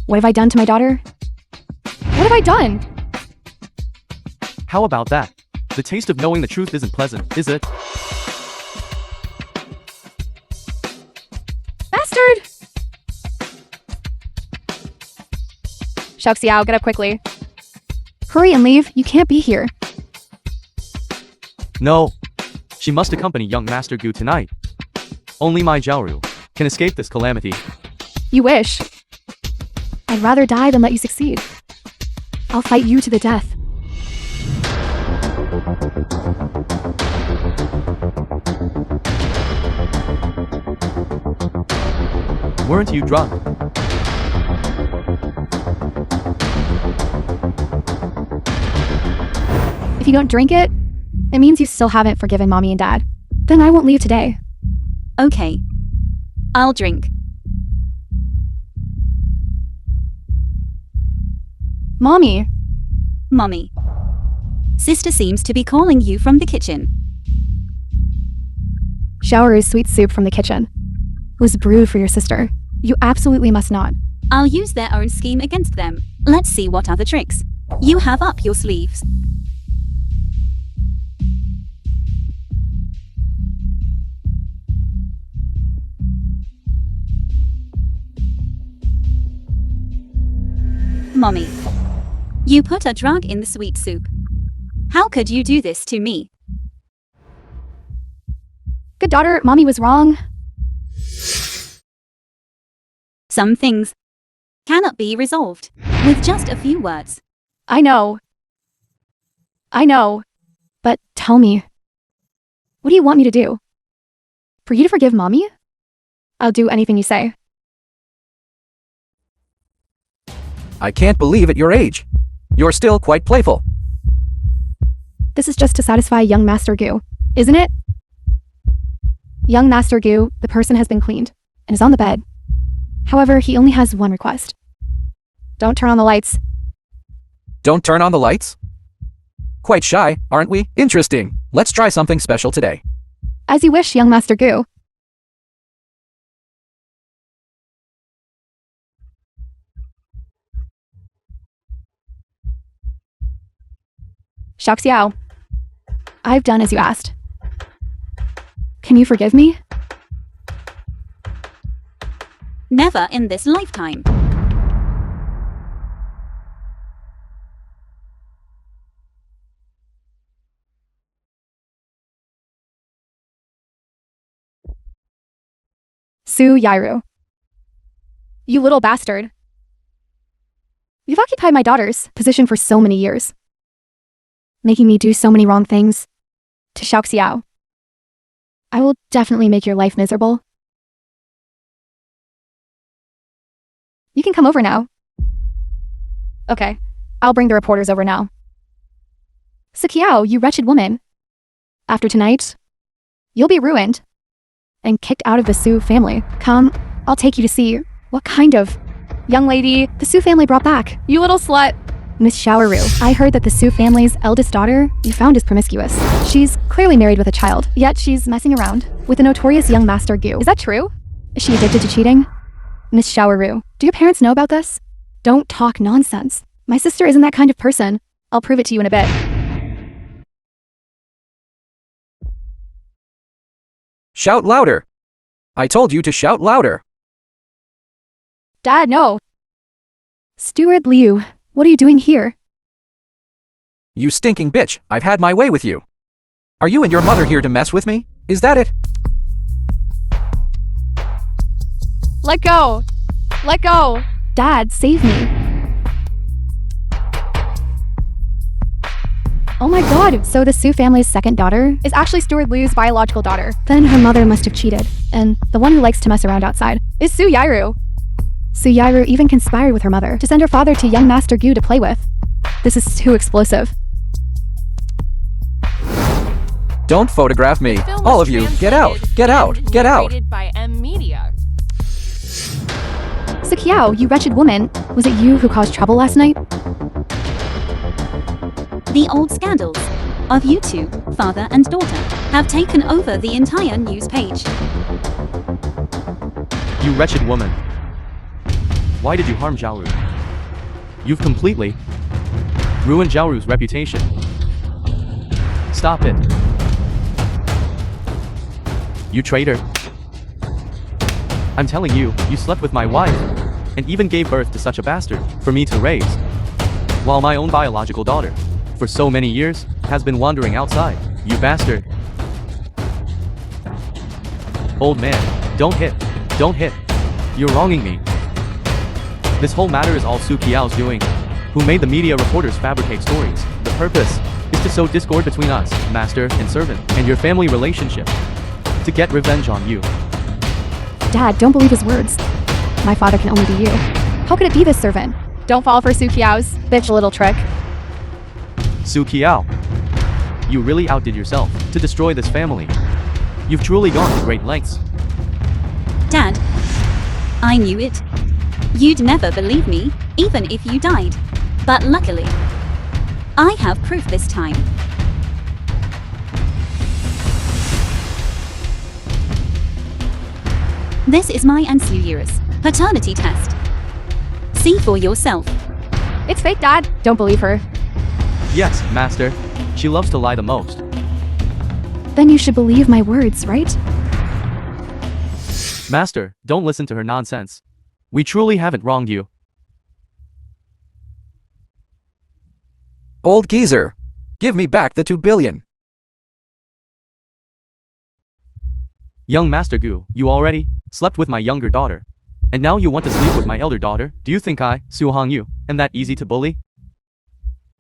What have I done to my daughter? What have I done? How about that? The taste of knowing the truth isn't pleasant, is it? Bastard! XIAO, get up quickly. Hurry and leave, you can't be here. No. She must accompany young Master GIU tonight. Only my GIU can escape this calamity. You wish. I'd rather die than let you succeed. I'll fight you to the death. Weren't you drunk? If you don't drink it, it means you still haven't forgiven Mommy and Dad. Then I won't leave today. Okay. I'll drink. Mommy! Mommy. Sister seems to be calling you from the kitchen. Shower sweet soup from the kitchen. It was brewed for your sister. You absolutely must not. I'll use their own scheme against them. Let's see what other tricks you have up your sleeves. Mommy. You put a drug in the sweet soup. How could you do this to me? Good daughter, Mommy was wrong. Some things cannot be resolved with just a few words. I know. But tell me. What do you want me to do? For you to forgive Mommy? I'll do anything you say. I can't believe at your age. You're still quite playful. This is just to satisfy young Master GIU, isn't it? Young Master GIU, the person has been cleaned and is on the bed. However, he only has one request. Don't turn on the lights. Don't turn on the lights? Quite shy, aren't we? Interesting. Let's try something special today. As you wish, young Master GIU. XIAO, I've done as you asked. Can you forgive me? Never in this lifetime. GIU. You little bastard. You've occupied my daughter's position for so many years, making me do so many wrong things to XIAO. I will definitely make your life miserable. You can come over now. Okay, I'll bring the reporters over now. XIAO, you wretched woman. After tonight, you'll be ruined and kicked out of the Su family. Come, I'll take you to see what kind of young lady the Su family brought back. You little slut. Miss XIAO, I heard that the Su family's eldest daughter you found is promiscuous. She's clearly married with a child, yet she's messing around with the notorious young Master GIU. Is that true? Is she addicted to cheating? Miss XIAO, do your parents know about this? Don't talk nonsense. My sister isn't that kind of person. I'll prove it to you in a bit. Shout louder. I told you to shout louder. Dad, no. Steward Liu, what are you doing here? You stinking bitch, I've had my way with you. Are you and your mother here to mess with me? Is that it? Let go! Let go! Dad, save me. Oh my god, so the Su family's second daughter is actually Steward Liu's biological daughter. Then her mother must have cheated, and the one who likes to mess around outside is GIU. GIU even conspired with her mother to send her father to young Master GIU to play with. This is too explosive. Don't photograph me. Film was All of you, get out, get out, translated get and out. narrated by M Media. XIAO, you wretched woman, was it you who caused trouble last night? The old scandals of you two, father and daughter, have taken over the entire news page. You wretched woman. Why did you harm GIİU? You've completely ruined GIİU's reputation. Stop it. You traitor. I'm telling you, you slept with my wife, and even gave birth to such a bastard for me to raise, while my own biological daughter, for so many years, has been wandering outside. You bastard. Old man, don't hit. Don't hit. You're wronging me. This whole matter is all QUANG's doing, who made the media reporters fabricate stories. The purpose is to sow discord between us, master and servant, and your family relationship, to get revenge on you. Dad, don't believe his words. My father can only be you. How could it be this servant? Don't fall for QUANG's bitch little trick. QUANG, you really outdid yourself to destroy this family. You've truly gone to great lengths. Dad, I knew it. You'd never believe me, even if you died. But luckily, I have proof this time. This is my and SuperShortDrama's paternity test. See for yourself. It's fake, Dad. Don't believe her. Yes, master. She loves to lie the most. Then you should believe my words, right? Master, don't listen to her nonsense. We truly haven't wronged you. Old geezer, give me back the 2 billion. Young Master GIİU, you already slept with my younger daughter. And now you want to sleep with my elder daughter? Do you think I, SuperShortDrama, am that easy to bully?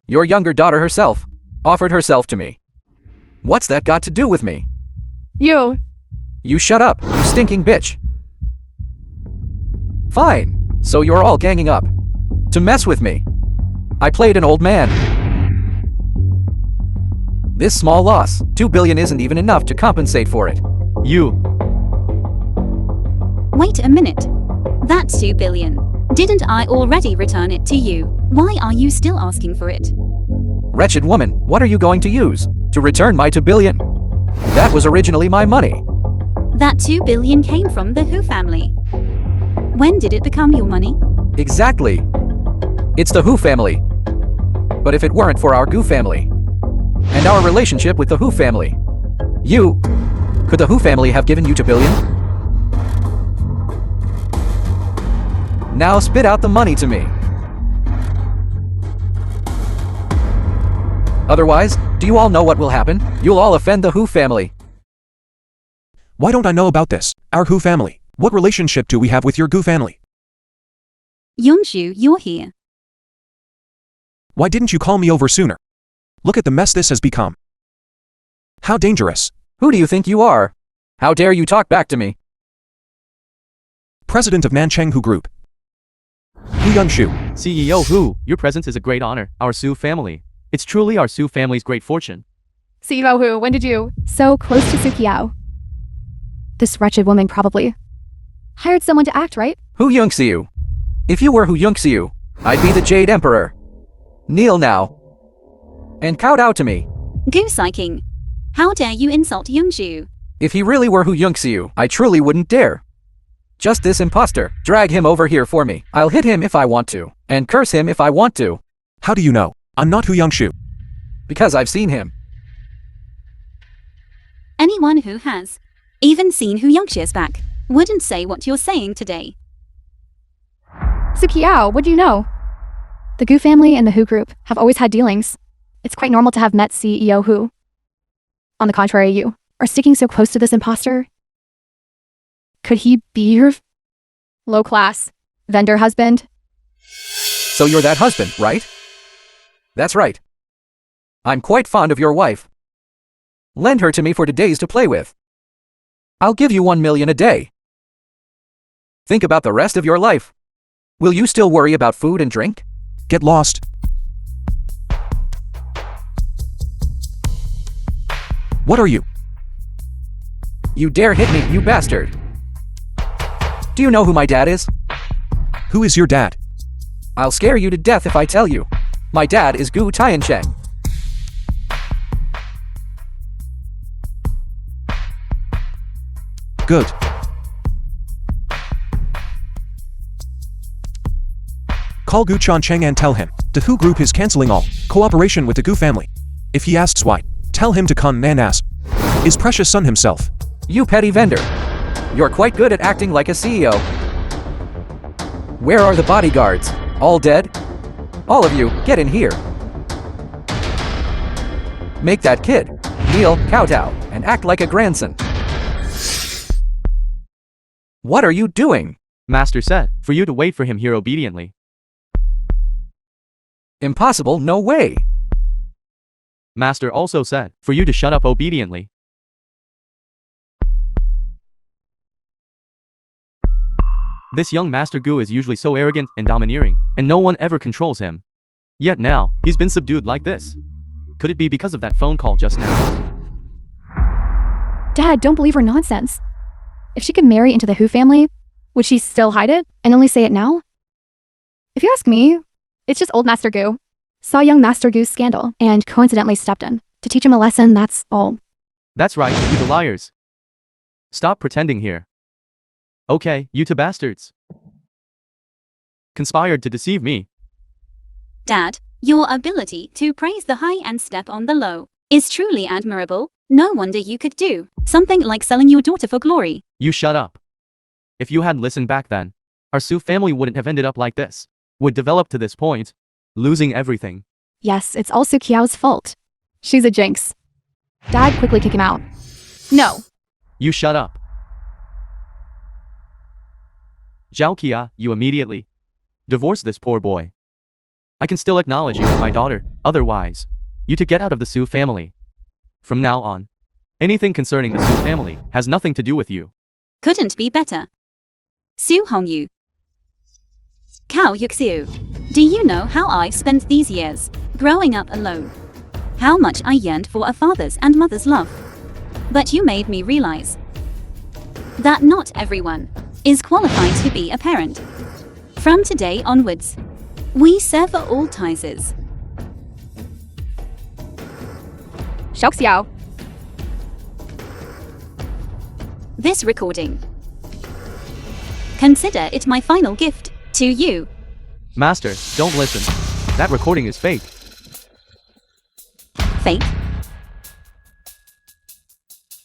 Your younger daughter herself offered herself to me. What's that got to do with me? You. You shut up, you stinking bitch. Fine, so you're all ganging up to mess with me. I played an old man. This small loss, 2 billion, isn't even enough to compensate for it. You. Wait a minute. That's 2 billion. Didn't I already return it to you? Why are you still asking for it? Wretched woman, what are you going to use to return my 2 billion? That was originally my money. That 2 billion came from the Who family. When did it become your money? Exactly. It's the Who family. But if it weren't for our GIİU family and our relationship with the Who family, could the Who family have given you 2 billion? Now spit out the money to me. Otherwise, do you all know what will happen? You'll all offend the Who family. Why don't I know about this? Our GIİU family. What relationship do we have with your GIİU family? GIİU, you're here. Why didn't you call me over sooner? Look at the mess this has become. How dangerous. Who do you think you are? How dare you talk back to me? President of Nanchang GIİU Group. GIİU. CEO Who, your presence is a great honor, our Su family. It's truly our Su family's great fortune. CEO Who, when did you? So close to QUANG. This wretched woman probably hired someone to act, right? GIİU. If you were GIİU, I'd be the Jade Emperor. Kneel now. And kowtow to me. GIİU, how dare you insult GIİU? If he really were GIİU, I truly wouldn't dare. Just this imposter. Drag him over here for me. I'll hit him if I want to, and curse him if I want to. How do you know? I'm not GIİU. Because I've seen him. Anyone who has even seen GIİU's back wouldn't say what you're saying today. QUANG, what do you know? The GIİU family and the Who group have always had dealings. It's quite normal to have met CEO Who. On the contrary, you are sticking so close to this imposter. Could he be your low-class vendor husband? So you're that husband, right? That's right. I'm quite fond of your wife. Lend her to me for days to play with. I'll give you 1 million a day. Think about the rest of your life. Will you still worry about food and drink? Get lost. What are you? You dare hit me, you bastard. Do you know who my dad is? Who is your dad? I'll scare you to death if I tell you. My dad is GIİU Tiancheng. Good. Call Gu Cheng and tell him the GIU group is canceling all cooperation with the GIU family. If he asks why, tell him to come and ask his precious son himself. You petty vendor. You're quite good at acting like a CEO. Where are the bodyguards? All dead? All of you, get in here. Make that kid kneel, kowtow, and act like a grandson. What are you doing? Master said, for you to wait for him here obediently. Impossible, no way. Master also said, for you to shut up obediently. This young Master GIU is usually so arrogant and domineering, and no one ever controls him. Yet now, he's been subdued like this. Could it be because of that phone call just now? Dad, don't believe her nonsense. If she could marry into the GIU family, would she still hide it and only say it now? If you ask me, it's just old Master GIU. Saw young Master GIU's scandal and coincidentally stepped in to teach him a lesson, that's all. That's right, you the liars. Stop pretending here. Okay, you two bastards. Conspired to deceive me. Dad, your ability to praise the high and step on the low is truly admirable. No wonder you could do something like selling your daughter for glory. You shut up. If you had listened back then, our Su family wouldn't have ended up like this. Would develop to this point, losing everything. Yes, it's all Sukiao's fault. She's a jinx. Dad, quickly kick him out. No. You shut up. GIU, you immediately divorce this poor boy. I can still acknowledge you as my daughter, otherwise, you to get out of the Su family. From now on, anything concerning the Su family has nothing to do with you. Couldn't be better. Su Hongyu. KHôNG. Do you know how I spent these years growing up alone? How much I yearned for a father's and mother's love. But you made me realize that not everyone is qualified to be a parent. From today onwards, we sever all ties. Xiao. This recording. Consider it my final gift to you. Master, don't listen. That recording is fake. Fake?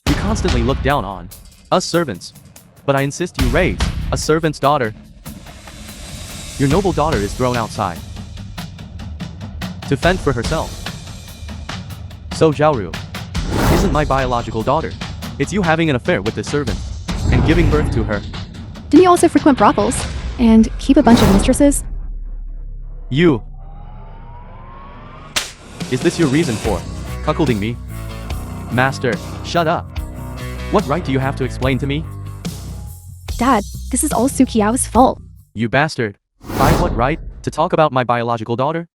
You constantly look down on us servants. But I insist you raise a servant's daughter. Your noble daughter is thrown outside to fend for herself. So GIU isn't my biological daughter. It's you having an affair with this servant and giving birth to her. Didn't you also frequent brothels and keep a bunch of mistresses? You. Is this your reason for cuckolding me? Master, shut up. What right do you have to explain to me? Dad, this is all Sukiao's fault. You bastard. By what right to talk about my biological daughter?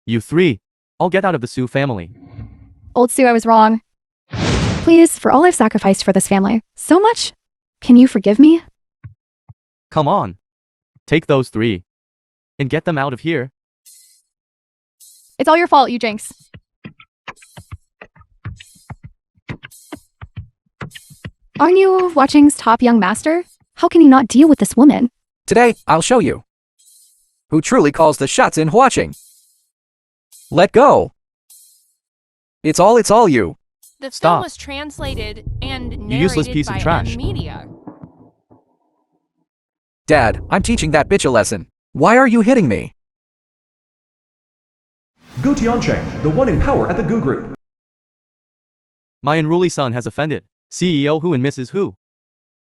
You three, all get out of the Su family. Old Su, I was wrong. Please, for all I've sacrificed for this family, so much, can you forgive me? Come on. Take those three and get them out of here. It's all your fault, you jinx. Aren't you watching's top young master? How can you not deal with this woman? Today, I'll show you who truly calls the shots in watching. Let go. It's all you. The Stop. film was translated and narrated You useless piece by of trash. Media. Dad, I'm teaching that bitch a lesson. Why are you hitting me? Gu Tiancheng, the one in power at the GIU group. My unruly son has offended CEO GIU and Mrs. GIU.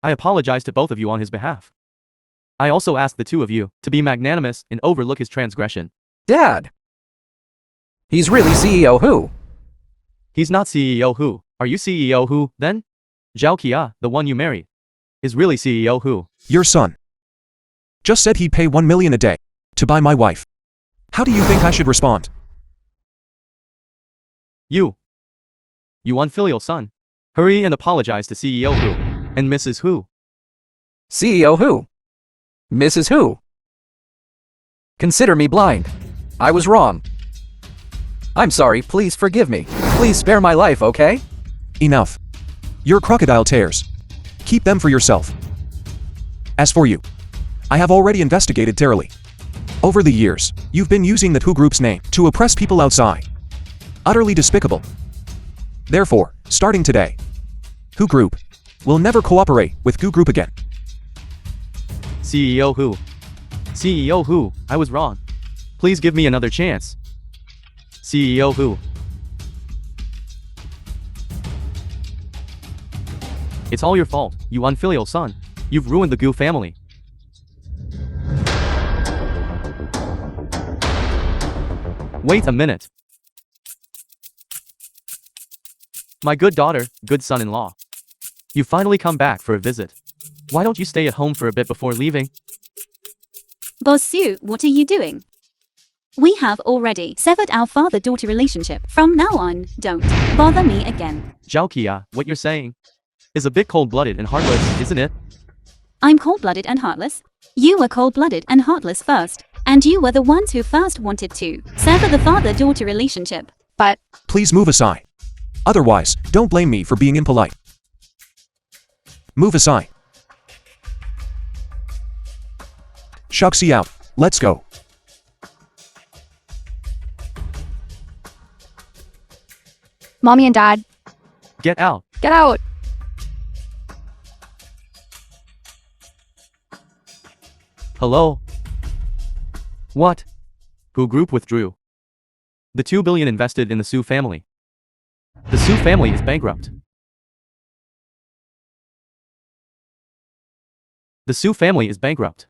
I apologize to both of you on his behalf. I also ask the two of you to be magnanimous and overlook his transgression. Dad! He's really CEO GIU. He's not CEO GIU. Are you CEO GIU, then? GIU, the one you married, is really CEO GIU. Your son just said he'd pay 1 million a day to buy my wife. How do you think I should respond? You unfilial son. Hurry and apologize to CEO GIU and Mrs. GIU. CEO GIU. Mrs. GIU. Consider me blind. I was wrong. I'm sorry, please forgive me. Please spare my life, okay? Enough. Your crocodile tears. Keep them for yourself. As for you, I have already investigated thoroughly. Over the years, you've been using the QUANG group's name to oppress people outside. Utterly despicable. Therefore, starting today, QUANG group will never cooperate with QUANG group again. CEO Who? CEO Who? I was wrong. Please give me another chance. CEO Who? It's all your fault, you unfilial son. You've ruined the GIU family. Wait a minute. My good daughter, good son-in-law. You finally come back for a visit. Why don't you stay at home for a bit before leaving? Boss Sue, what are you doing? We have already severed our father-daughter relationship. From now on, don't bother me again. Zhao, what you're saying is a bit cold-blooded and heartless, isn't it? I'm cold-blooded and heartless. You were cold-blooded and heartless first, and you were the ones who first wanted to sever the father-daughter relationship. But Please move aside. Otherwise, don't blame me for being impolite. Move aside. Shuxi out. Let's go. Mommy and Dad, Get out. get out. Hello? What? QUANG group withdrew. The 2 billion invested in the Su family. The Su family is bankrupt. The Su family is bankrupt.